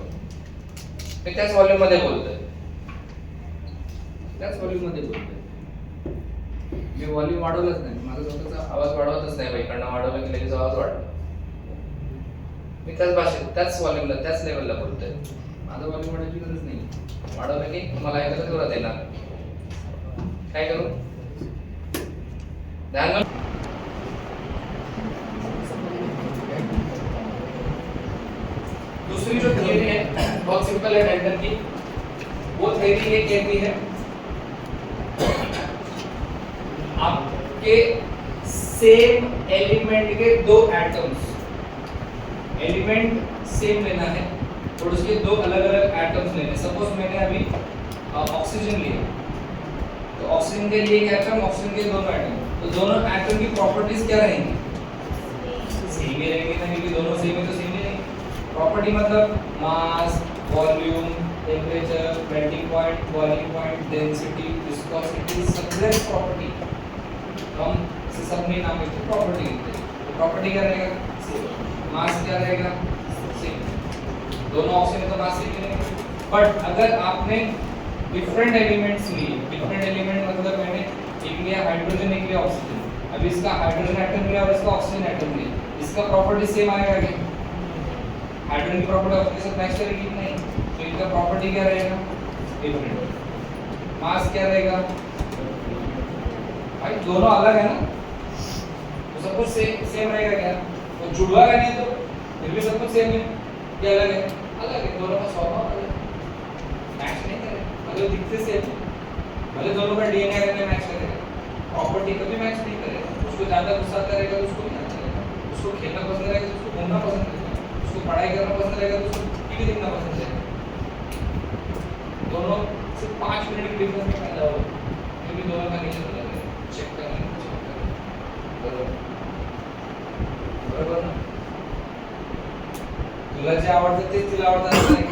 मी त्याच व्हॉल्यूम मध्ये बोलतोय, त्याच व्हॉल्यूम मध्ये बोलतोय, मी व्हॉल्यूम वाढवलंच नाही, माझा स्वतःचा आवाज वाढवतच नाही, इकडनं वाढवलं की लगेच आवाज वाढला, मी त्याच भाषेत त्याच व्हॉल्यूमला त्याच लेवलला बोलतोय. माझं व्हॉल्यूम वाढवायची गरज नाही. वाढवलं की मला ऐकायला जोरात येणार. काय करू? ध्यान. दूसरी जो थियरी है बहुत सिंपल है डेल्टन की. वो थियरी ये कहती है आपके सेम एलिमेंट के दो एटम्स, एलिमेंट सेम लेना है और उसके दो अलग अलग एटम्स लेने. सपोज मैंने अभी ऑक्सीजन लिया, तो ऑक्सीजन के लिए एक एटम, ऑक्सीजन के दोनों एटम, तो दोनों एटम की प्रॉपर्टीज क्या रहेंगी? सेम ही रहेंगी ना, क्योंकि दोनों सेम है तो सेम ही रहेंगी. प्रॉपर्टी मतलब mass, volume, temperature, melting point, boiling point, density, viscosity, सगळ्याच प्रॉपर्टी हम से सबने नाम लिखते प्रॉपर्टी लिखते हैं. प्रॉपर्टी क्या रहेगा? सेम. मास क्या रहेगा? सेम. दोनों ऑक्सीजन तो मास सेम ही रहेगा. बट अगर आपने डिफरेंट एलिमेंट्स लिए, डिफरेंट एलिमेंट मतलब मैंने एक लिया हाइड्रोजन, एक लिया ऑक्सीजन. अभी इसका हाइड्रोजन एटम लिया और इसका ऑक्सीजन एटम लिया, इसका प्रॉपर्टी सेम आएगा क्या? हाइड्रोजन की प्रॉपर्टी ऑक्सीजन के साथ मैच करेगी नहीं, तो इनका प्रॉपर्टी क्या रहेगा? डिफरेंट. मास क्या रहेगा? भाई दोनों अलग है ना, तो सब कुछ सेम रहेगा क्या? तो जुड़वा का नहीं तो फिर भी सब कुछ सेम है. क्या अलग है? अलग है. दोनों का स्वभाव अलग है, मैच नहीं करेगा. मतलब दिखते सेम, भले दोनों का डीएनए अगर मैच करेगा, प्रॉपर्टी कभी मैच नहीं करेगा. उसको ज्यादा गुस्सा करेगा तो उसको नहीं करेगा, उसको खेलना पसंद करेगा तो उसको घूमना पसंद करेगा, उसको पढ़ाई करना पसंद करेगा तो उसको टीवी देखना पसंद करेगा. दोनों सिर्फ 5 मिनट के डिफरेंस में पैदा हो, क्योंकि दोनों का नेचर अलग है. चेक करना बरोबर बरोबर ना. तुला जे आवडतं तेच तिला आवडतं असं नाही.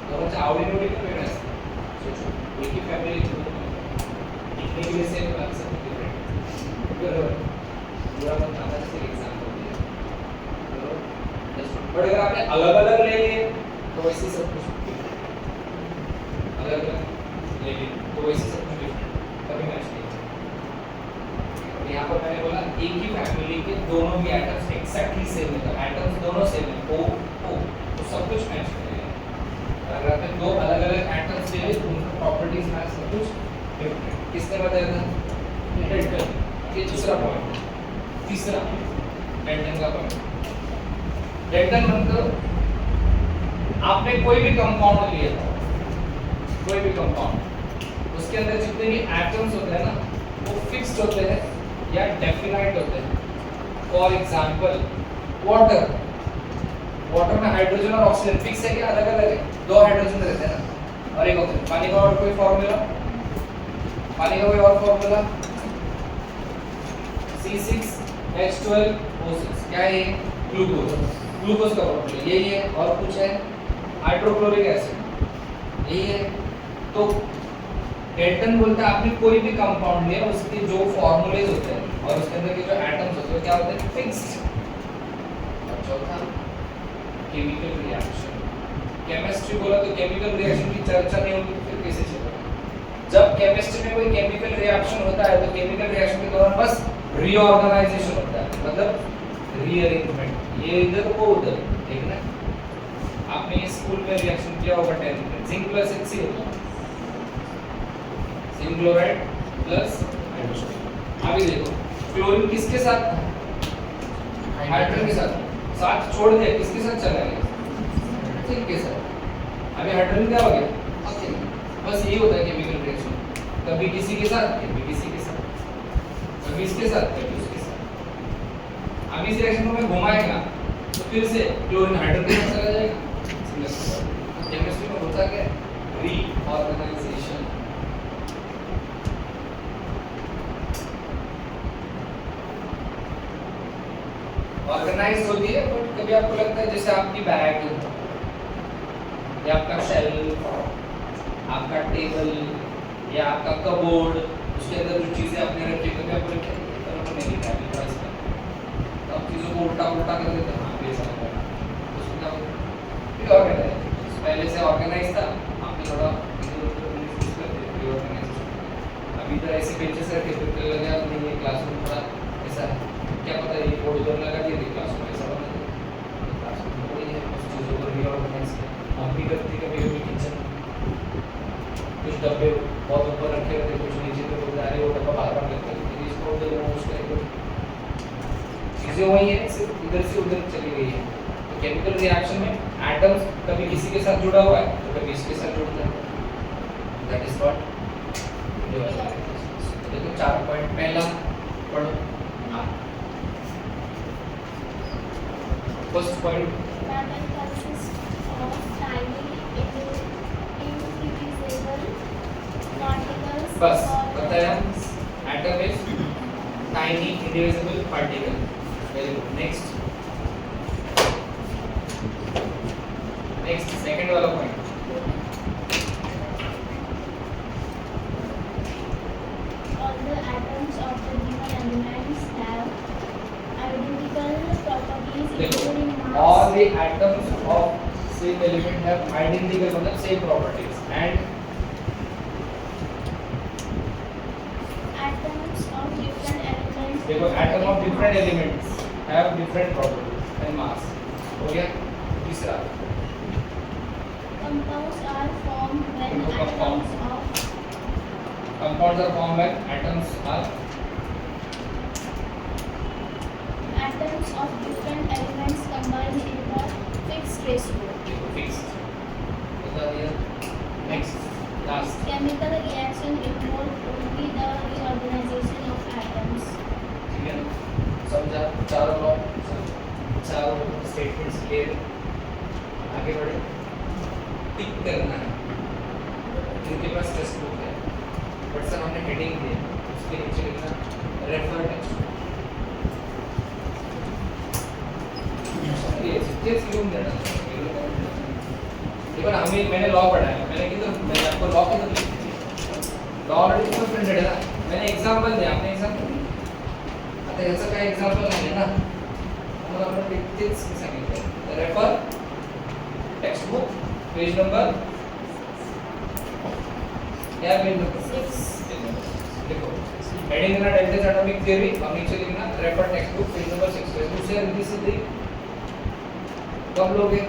दोघांच्या आवडीनिवडी पण वेगळ्या असतात. एक ही फॅमिली इतने के लिए सेम बात सब डिफरेंट बरोबर. पूरा मैं आता जैसे एग्जांपल दिया बरोबर. बट अगर आपने अलग अलग ले लिए तो वैसे सब कुछ अलग अलग ले लिए तो वैसे सब कुछ डिफरेंट कभी मैच नहीं. यहाँ पर मैंने बोला एक ही फैमिली के दोनों भी एटम्स एक्जैक्टली सेम है, तो एटम्स दोनों सेम है, ओ तो सब कुछ मैच करेगा. अगर आपने दो अलग अलग एटम्स ले लिए तो उनका प्रॉपर्टीज मैच सब कुछ डिफरेंट. किसने बताया था? डेल्टन. ये दूसरा पॉइंट. तीसरा डेल्टन का पॉइंट. डेल्टन मतलब आपने कोई भी कंपाउंड लिया, कोई भी कंपाउंड, उसके अंदर जितने भी एटम्स होते हैं ना वो फिक्स्ड होते हैं या डेफिनाइट होते हैं. फॉर एग्जांपल वाटर, वाटर में हाइड्रोजन और ऑक्सीजन फिक्स है क्या? अलग अलग है. दो हाइड्रोजन रहते हैं ना और एक ऑक्सीजन. पानी का और कोई फार्मूला? पानी का कोई और फार्मूला? C6H12O6. क्या है? ग्लूकोज. ग्लूकोज का फार्मूला यही है. और कुछ है? हाइड्रोक्लोरिक एसिड, यही है. तो डेल्टन बोलता है आपने कोई भी कंपाउंड लिया, उसके जो फार्मूलेज होते हैं और उसके अंदर के जो एटम्स होते हैं क्या होते हैं? फिक्स्ड. और चौथा केमिकल रिएक्शन. केमिस्ट्री बोला तो केमिकल रिएक्शन की चर्चा नहीं होगी तो फिर कैसे चलेगा? जब केमिस्ट्री में कोई केमिकल रिएक्शन होता है तो केमिकल रिएक्शन के दौरान बस रीऑर्गेनाइजेशन होता है, मतलब रीअरेंजमेंट. ये इधर वो उधर. ठीक ना? आपने ये स्कूल में रिएक्शन किया होगा 10th में. Zinc plus HCl, zinc chloride plus hydrogen. अभी देखो क्लोरीन किसके साथ था? हाइड्रोजन के साथ. साथ छोड़ दिया, किसके साथ चला गया? जिंक के साथ. अभी हाइड्रोजन क्या हो गया? अकेले. बस यही होता है केमिकल रिएक्शन. कभी किसी के साथ, कभी किसी के साथ, कभी इसके साथ, कभी उसके साथ. अब इस रिएक्शन को मैं घुमाएगा तो फिर से क्लोरीन हाइड्रोजन के साथ चला जाएगा. केमिस्ट्री में होता क्या है? रीऑर्गेनाइजेशन. ऑर्गेनाइज होती है. बट कभी आपको लगता है जैसे आपकी बैग या आपका शेल्फ, आपका टेबल या आपका कबोर्ड, उसके अंदर जो चीजें आपने रखी कभी आपको लगता है नहीं लिखा है मेरे पास, तो आप चीजों को उल्टा उल्टा कर देते हैं. हाँ ये सब है. उसको क्या बोलते हैं? ऑर्गेनाइज. पहले से ऑर्गेनाइज था, आपने थोड़ा इधर उधर यूज करते थे रीऑर्गेनाइजेशन. अभी तो ऐसे पेजेस रखे फिर लगे आपने ये क्लासरूम थोड़ा ऐसा है, क्या पता ये बोर्ड उधर लगा दिया क्लासरूम ऐसा बना दिया. कुछ डब्बे बहुत ऊपर रखे होते, कुछ नीचे पे होते, अरे वो डब्बा बाहर बाहर लगता है, इसको उधर रिमूव करेंगे, चीजें वही है, सिर्फ इधर से उधर चली गई है। तो केमिकल रिएक्शन में एटम्स कभी किसी के साथ जुड़ा हुआ है तो कभी इसके साथ जुड़ता है, दैट इज व्हाट देखो 4 पॉइंट पहला पढ़ो। First point Matter consists of tiny indivisible particles बस called बताया, atoms. Atom is tiny indivisible particle. Very good, next second वाला point All the atoms of the given elements have identical properties देखो, including mass. all the atoms of same element have identical मतलब same properties and Atoms of different elements. देखो atom of different elements have different properties and mass। हो गया तीसरा, Compounds are formed when देखो atoms of compounds are formed when atoms are different elements combine in a fixed ratio. fixed, बता दिया। Next last Chemical reaction involve only the reorganization of atoms. ठीक है, समझा चारों लॉ, चारों statements clear. आगे बढ़े, टिक करना है, जिनके पास टेक्स्ट बुक है बट सर हमने हेडिंग दी है उसके नीचे लिखना रेफर टेक्स्ट ये टेक्स्ट क्यों देना। देखो ना, हमें मैंने लॉ पढ़ा है, मैंने आपको लॉ की तो लॉ ऑलरेडी इसमें प्रिंटेड है ना, मैंने एग्जांपल दिया, आपने एग्जांपल आता याचं काय एग्जांपल नाही ना, मग आपण तेच सांगितलं refer text book page number क्या पेज नंबर 6. देखो हेडिंग देना डेल्टा एटॉमिक थ्योरी और नीचे लिखना refer text book page number 6 पे दूसरे रीति से दी कब लोगे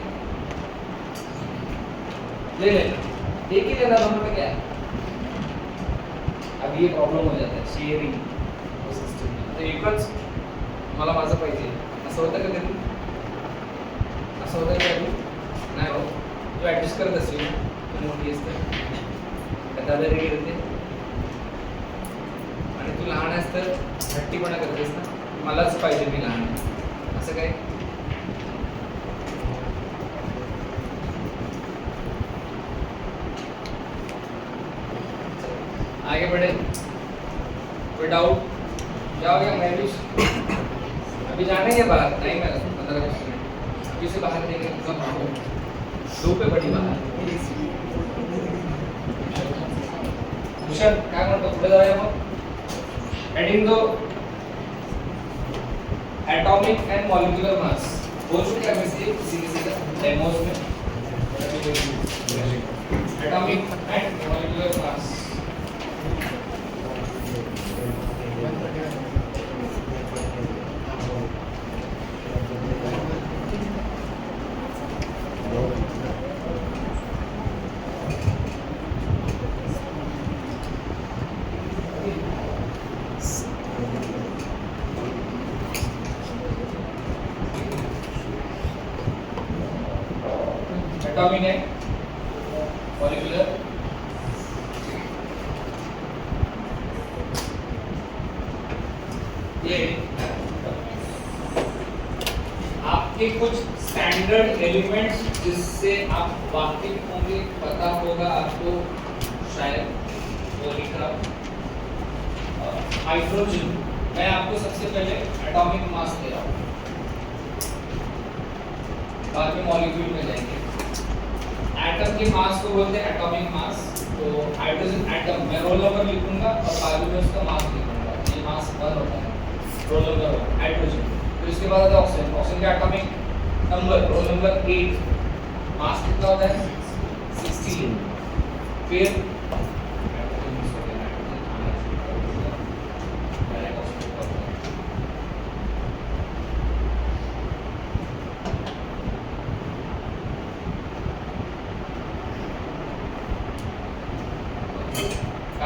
ले लेना, एक ही लेना दोनों में क्या है। अब ये प्रॉब्लेम हो जाता है शेयरिंग सिस्टम में, तो एकच मला माझं पाहिजे असं होतं का कधी, असं होतं का कधी नाही हो, तू ॲडजस्ट करत असेल तू मोठी असते दादागिरी करते आणि तू लहान आहेस तर हट्टीपणा करतेस ना, मलाच पाहिजे मी लहान आहे असं काय। आगे बढ़े, कोई डाउट, जाओ या मैं भी अभी जाने के बाद नहीं, मैं 15-20 मिनट अभी से बाहर देंगे धूप पे बड़ी बाहर। भूषण काय म्हणतो, पुढे जाऊया मग। हेडिंग दो एटॉमिक एंड मॉलिक्यूलर मास, हो चुका है वैसे किसी का डेमोस में, atomic and molecular mass. Atomic है मॉलिक्यूलर, ये आपके कुछ स्टैंडर्ड एलिमेंट्स जिससे आप वाकिफ होंगे, पता होगा आपको शायद, वो लिख रहा हूं हाइड्रोजन। मैं आपको सबसे पहले एटॉमिक मास दे रहा हूं, बाद में मॉलिक्यूल में जाएंगे। एटम के मास को बोलते हैं एटॉमिक मास, तो हाइड्रोजन एटम मैं रोल नंबर लिखूंगा और बाद में उसका मास लिखूंगा, ये मास 1 होता है, रोल नंबर 1 हाइड्रोजन। तो इसके बाद आता है ऑक्सीजन, ऑक्सीजन का एटॉमिक नंबर रोल नंबर 8, मास कितना होता है 16। फिर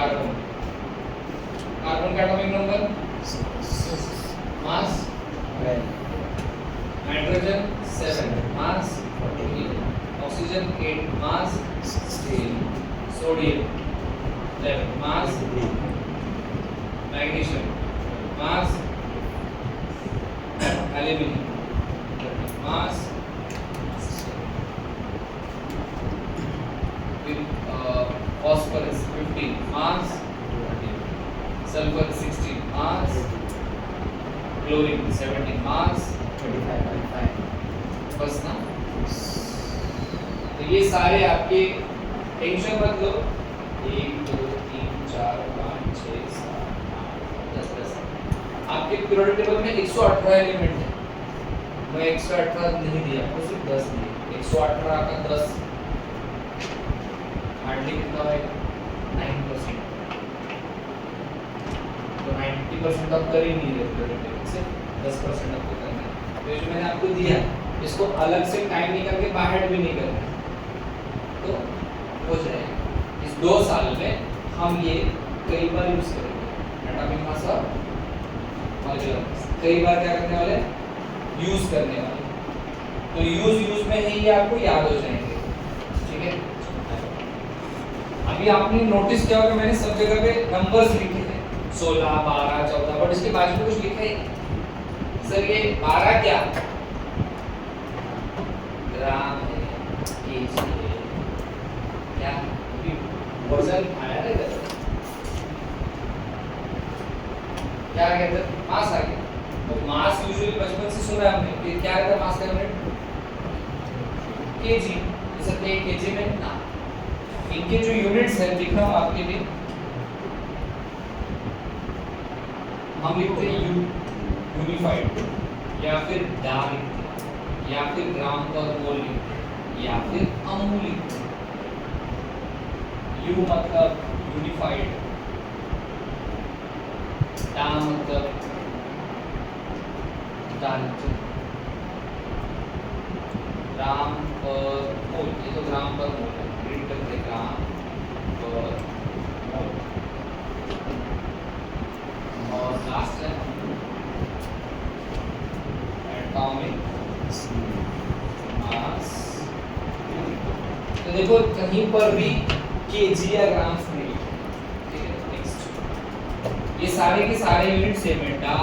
कार्बन, कार्बन का एटॉमिक नंबर, मास, नाइट्रोजन 7, मास 14, ऑक्सीजन 8, मास 16, सोडियम 11, मास, मैग्नीशियम मास, एल्यूमिनियम मास, phosphorus 15, mass, sulfur 16, mass, chlorine 17, mass, 25.5 बस ना। तो ये सारे आपके, टेंशन मत लो, 1 2 3 4 5 6 7 8 10 आपके पीरियोडिक टेबल में 118 एलिमेंट है, मैं 118 नहीं दिया, वो सिर्फ 10 दिए। 118 का 10 हार्डली कितना होगा, 9%। तो 90% आप कर ही नहीं रहे पीरियोडिक टेबल से, 10% आपको करना है। तो जो मैंने आपको दिया, इसको अलग से टाइम निकाल के बाहर भी नहीं करना, तो हो जाएगा। इस 2 साल में हम ये कई बार यूज करेंगे, एटॉमिक मास और मॉलिक्यूलर मास कई बार क्या करने वाले, यूज करने वाले। तो यूज में ही ये आपको याद हो जाएंगे, ठीक है। अभी आपने नोटिस किया होगा मैंने सब जगह पे नंबर्स लिखे थे, 16 12 14, बट इसके बाजू में कुछ लिखा है सर, ये 12 क्या, ग्राम है, केजी है, क्या वजन आया ना इधर, क्या कहते हैं, मास आ गया। तो मास यूजुअली बचपन से सुना है हमने कि क्या रहता है मास का यूनिट, केजी। सर ये केजी में ना, इनके जो यूनिट्स हैं लिख रहा हूं आपके लिए, हम लिखते हैं यूनिफाइड, या फिर डा लिखते हैं, या फिर ग्राम पर मोल लिखते हैं, या फिर अमू लिखते हैं। यू मतलब यूनिफाइड, डा मतलब डाल्टन, ग्राम पर मोल, ये तो ग्राम पर मोल है, रीड करते ग्राम पर मोल। और लास्ट है एटॉमिक मास। तो देखो कहीं पर भी केजी या ग्राम्स नहीं लिखे, ठीक है। नेक्स्ट, ये सारे के सारे यूनिट सेम है, डा,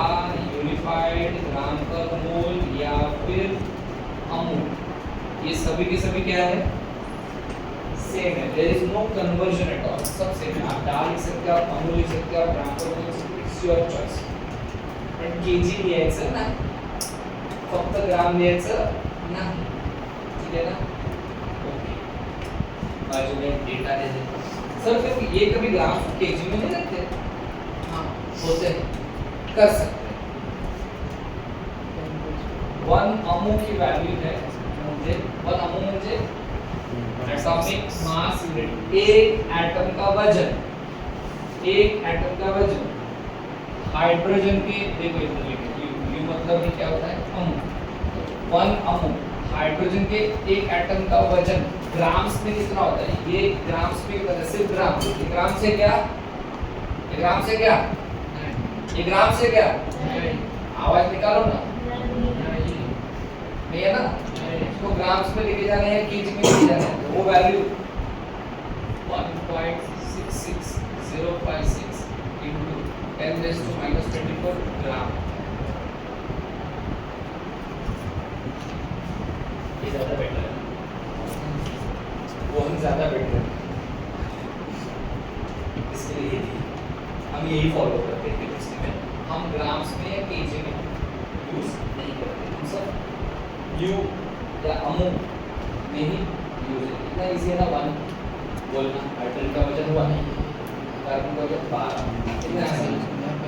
यूनिफाइड, ग्राम पर मोल या फिर अमू, ये सभी के सभी क्या है, सेम है। There is no conversion at all, सब सेम है। आप डा लिख सकते हो, आप अमू लिख सकते हो, आप ग्राम पर मोल लिख सकते हो, इट्स योर चॉइस। पण केजी लिहायचं नाही, फक्त ग्राम लिहायचं नाही, ठीक है ना। ओके, बाजू में डेटा दे दे सर, फिर ये कभी ग्राम केजी में नहीं रखते, हाँ होते हैं, कर सकते हैं। 1 अमू की वैल्यू है मुझे, 1 अमू मुझे एटॉमिक मास यूनिट, एक एटम का वजन, एक एटम का वजन। हाइड्रोजन के देखो इधर लिखे, यू मतलब ये क्या होता है, अमू। 1 अमू हाइड्रोजन के एक एटम का वजन ग्राम्स में कितना होता है, ये ग्राम्स में कितना, सिर्फ ग्राम। ये ग्राम से क्या, ये ग्राम से क्या, ये ग्राम से क्या, आवाज निकालो ना, नहीं है ना। इसको ग्राम्स में लेके जाने हैं, केजी में लेके जाने हैं, वो वैल्यू 1.66056 into 10⁻⁻24 ग्राम, ये ज्यादा बेटर है, वो हम ज्यादा बेटर है, इसके लिए हम यही फॉलो करते हैं। इसमें हम ग्राम्स में या केजी में यूज नहीं करते, हम सब यू या अमू में ही यूज है। इतना इजी है ना, 1 बोलना, हाइड्रोजन का वजन 1, कार्बन का वजन 12, इतना आसान है।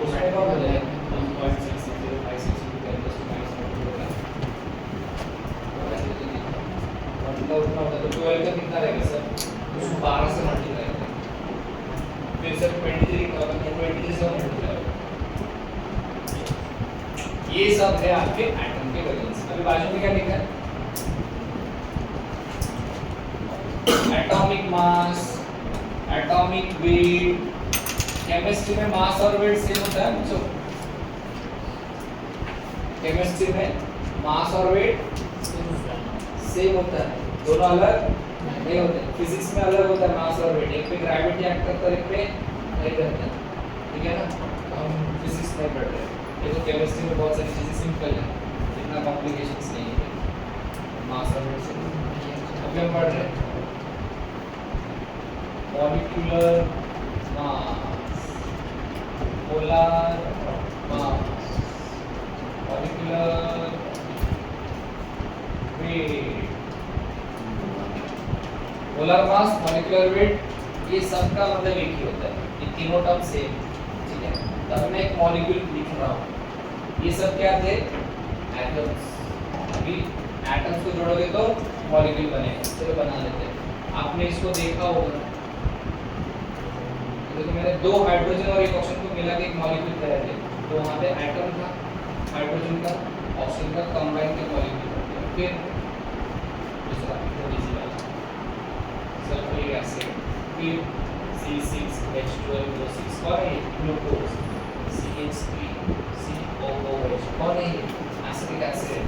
उसके बाद हो जाएगा 1.66056 into 10⁻⁻24 का उतना होता है, तो 12 का कितना रहेगा सर, उसको 12 से मल्टीप्लाई करेंगे, फिर सर 23 का 23 से मल्टीप्लाई होगा। ये सब है आपके एटम के वजन। अभी बाजू में क्या लिखा है, atomic mass, atomic weight, chemistry में मास और वेट सेम होता है बच्चों? केमिस्ट्री में मास और वेट सेम होता है, दोनों अलग नहीं होते। फिजिक्स में अलग होता है मास और वेट, एक पे ग्रेविटी एक्ट करता है, एक पे नहीं करता, ठीक है ना? हम फिजिक्स नहीं पढ़ रहे, ये तो केमिस्ट्री में बहुत सारी चीजें सिंपल है, इतना कॉम्प्लिकेशंस नहीं है मास और वेट से। अभी हम पढ़ रहे हैं मॉलिक्यूलर मास, पोलर मास, मॉलिक्यूलर वेट, पोलर मास, मॉलिक्यूलर वेट, ये सब का मतलब एक ही होता है, ये तीनों टर्म सेम, ठीक है? तब मैं एक मॉलिक्यूल लिख रहा हूँ, ये सब क्या थे? एटम्स। अभी एटम्स को जोड़ोगे तो मॉलिक्यूल बनेगा, चलो बना लेते हैं। आपने इसको देखा होगा, तो मैंने दो हाइड्रोजन और एक ऑक्सीजन को मिला के एक मॉलिक्यूल तैयार किया, तो वहाँ पे एटम था, हाइड्रोजन का, ऑक्सीजन का, कंबाइन के मॉलिक्यूल। फिर दूसरा इजी वाला सल्फ्यूरिक एसिड, फिर C6H12O6 कौन है? ग्लूकोज, CH3COOH कौन है? Acetic acid.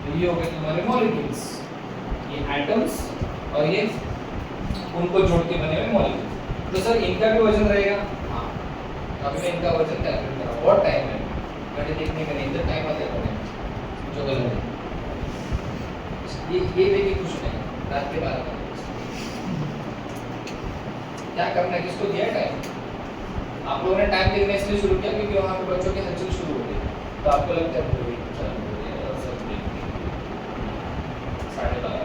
तो ये हो गए तुम्हारे मॉलिक्यूल्स, ये एटम्स और ये उनको जोड़ के बने हुए मॉलिक्यूल। तो सर इनका भी वजन रहेगा? हाँ, अभी मैं इनका वजन कैलकुलेट कर रहा हूँ। बहुत टाइम है, मैंने देखने का नहीं, इधर टाइम आ जाता है जो गलत है। ये देखिए कुछ नहीं, रात के 12 बजे क्या करना है, किसको दिया टाइम? आप लोगों ने टाइम देखना इसलिए शुरू किया क्योंकि वहाँ पे बच्चों की हलचल शुरू हो गई, तो आपको लगता है साढ़े 12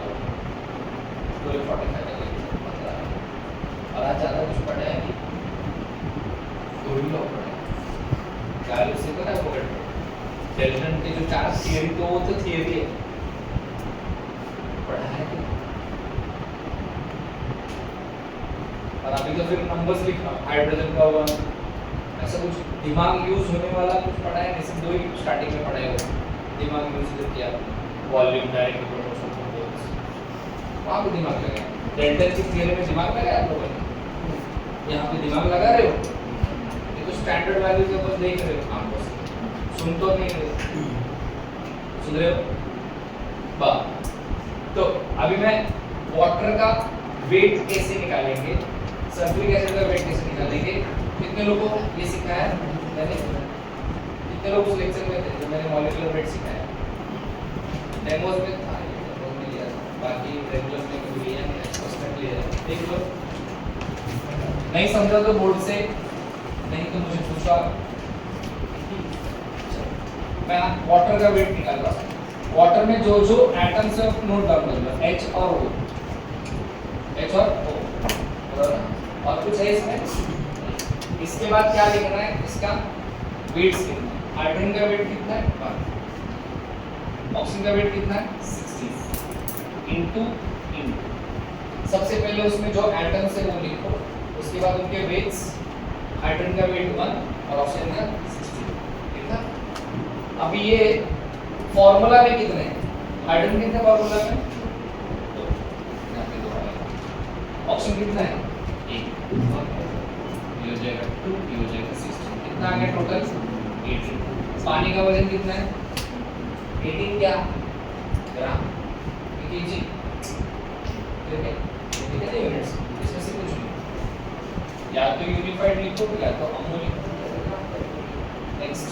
पूरे 45 और आज ज़्यादा कुछ पढ़ा है नहीं, दो ही लोग पढ़े, चार उससे पता है पकड़ डेल्टन के जो 4 थियरी, तो वो तो थियरी है, पढ़ा है नहीं। और अभी तो फिर नंबर्स लिखना, हाइड्रोजन का 1, ऐसा कुछ दिमाग यूज होने वाला कुछ पढ़ा है नहीं, सिर्फ दो ही स्टार्टिंग में पढ़ाए हुए दिमाग यूज किया, वॉल्यूम, डायरेक्ट प्रोपोर्शन, फोर्स, वहाँ पे दिमाग लगाया। डेल्टन की थियरी में दिमाग लगाया आप लोगों ने? यहाँ पे दिमाग लगा रहे हो? ये तो स्टैंडर्ड वैल्यू के ऊपर देख रहे हो आंखों से, सुन तो नहीं रहे, सुन रहे हो? बस तो अभी मैं वाटर का वेट कैसे निकालेंगे, सल्फ्यूरिक एसिड का वेट कैसे निकालेंगे, कितने लोगों को ये सिखाया मैंने? कितने लोग उस लेक्चर में थे जब मैंने मॉलिक्यूलर वेट सिखाया? डेमोस में था, डेमोस में लिया था, बाकी रेगुलर में कोई लिया नहीं, एक्सपेरिमेंट लिया था। देख लो, नहीं समझा तो बोर्ड से, नहीं तो मुझे पूछो। मैं वाटर का वेट निकाल रहा हूँ, वाटर में जो जो एटम्स है नोट डाउन कर लो, H और O, H और O, और कुछ है इसमें? इसके बाद क्या लिखना है? इसका वेट कितना है? हाइड्रोजन का वेट कितना है? 1, ऑक्सीजन का वेट कितना है? 60 इनटू सबसे पहले उसमें जो एटम्स है वो लिखो, उसके बाद उनके वेट्स, हाइड्रोजन का वेट 1 और ऑक्सीजन का 60, ठीक है? अभी ये फॉर्मूला में कितने हैं? हाइड्रोजन कितने फॉर्मूला में? 2, यहाँ पे 2 है। ऑक्सीजन कितना है? 1, ये हो जाएगा 2, ये हो जाएगा 16, कितना आ गया टोटल? 18। पानी का वजन कितना है? 18 क्या ग्राम केजी, ठीक है? कितने यूनिट्स? इसमें से कुछ नहीं, या तो यूनिफाइड लिखो या तो अमो लिखो। नेक्स्ट,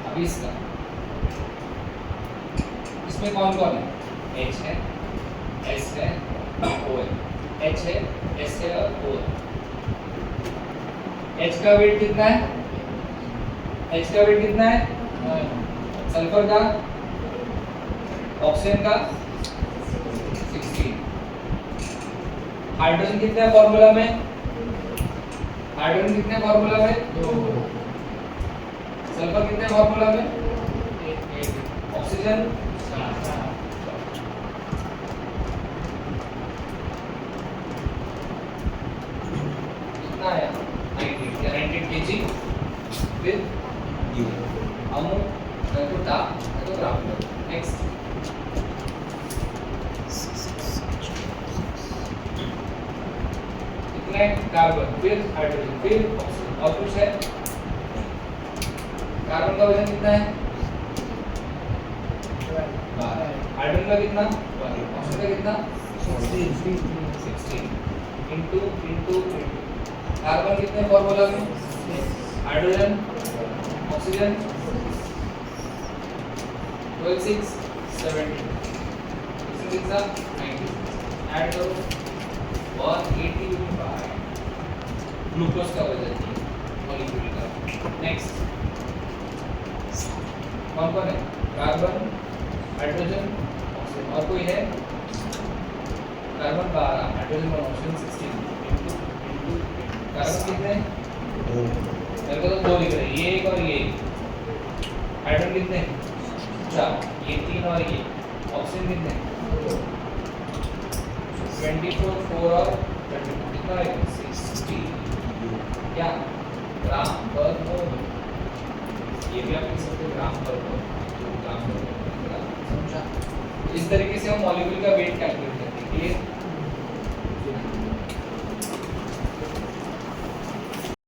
अभी इसका, इसमें कौन कौन है? H है, S है, O है, H है, S है और O है। H का वेट कितना है? H का वेट कितना है? सल्फर का, ऑक्सीजन का 16। हाइड्रोजन कितने हैं फॉर्मूला में? हाइड्रोजन कितने हैं फॉर्मूला में? 2। सल्फर कितने हैं फॉर्मूला में? 1। ऑक्सीजन 4। कितना आया? 90 kg with amount to gram. Next, कितना कितना है कार्बन, फिर हाइड्रोजन, फिर ऑक्सीजन, और कुछ है? कार्बन का वजन कितना है? 12। हाइड्रोजन का कितना? 12। ऑक्सीजन का कितना? 16 into कार्बन कितने फार्मूला में? हाइड्रोजन, ऑक्सीजन 12 6 70, इसमें कितना? 90, ऐड करो 185 ग्लूकोज का वजन मॉलिक्यूल का। नेक्स्ट कौन कौन है? कार्बन, हाइड्रोजन, ऑक्सीजन, और कोई है? कार्बन 12, हाइड्रोजन और ऑक्सीजन 16 into कार्बन कितने? मेरे को तो 2 लिख रहे हैं, ये एक और ये एक। हाइड्रोजन कितने? 4, ये 3 और ये। ऑक्सीजन कितने? 24 4 और 32 कितना है? 60 क्या ग्राम पर मोल। ये भी आप लिख सकते हो ग्राम पर मोल, ग्राम पर मोल। समझा? इस तरीके से हम मॉलिक्यूल का वेट कैलकुलेट करते हैं। क्लियर?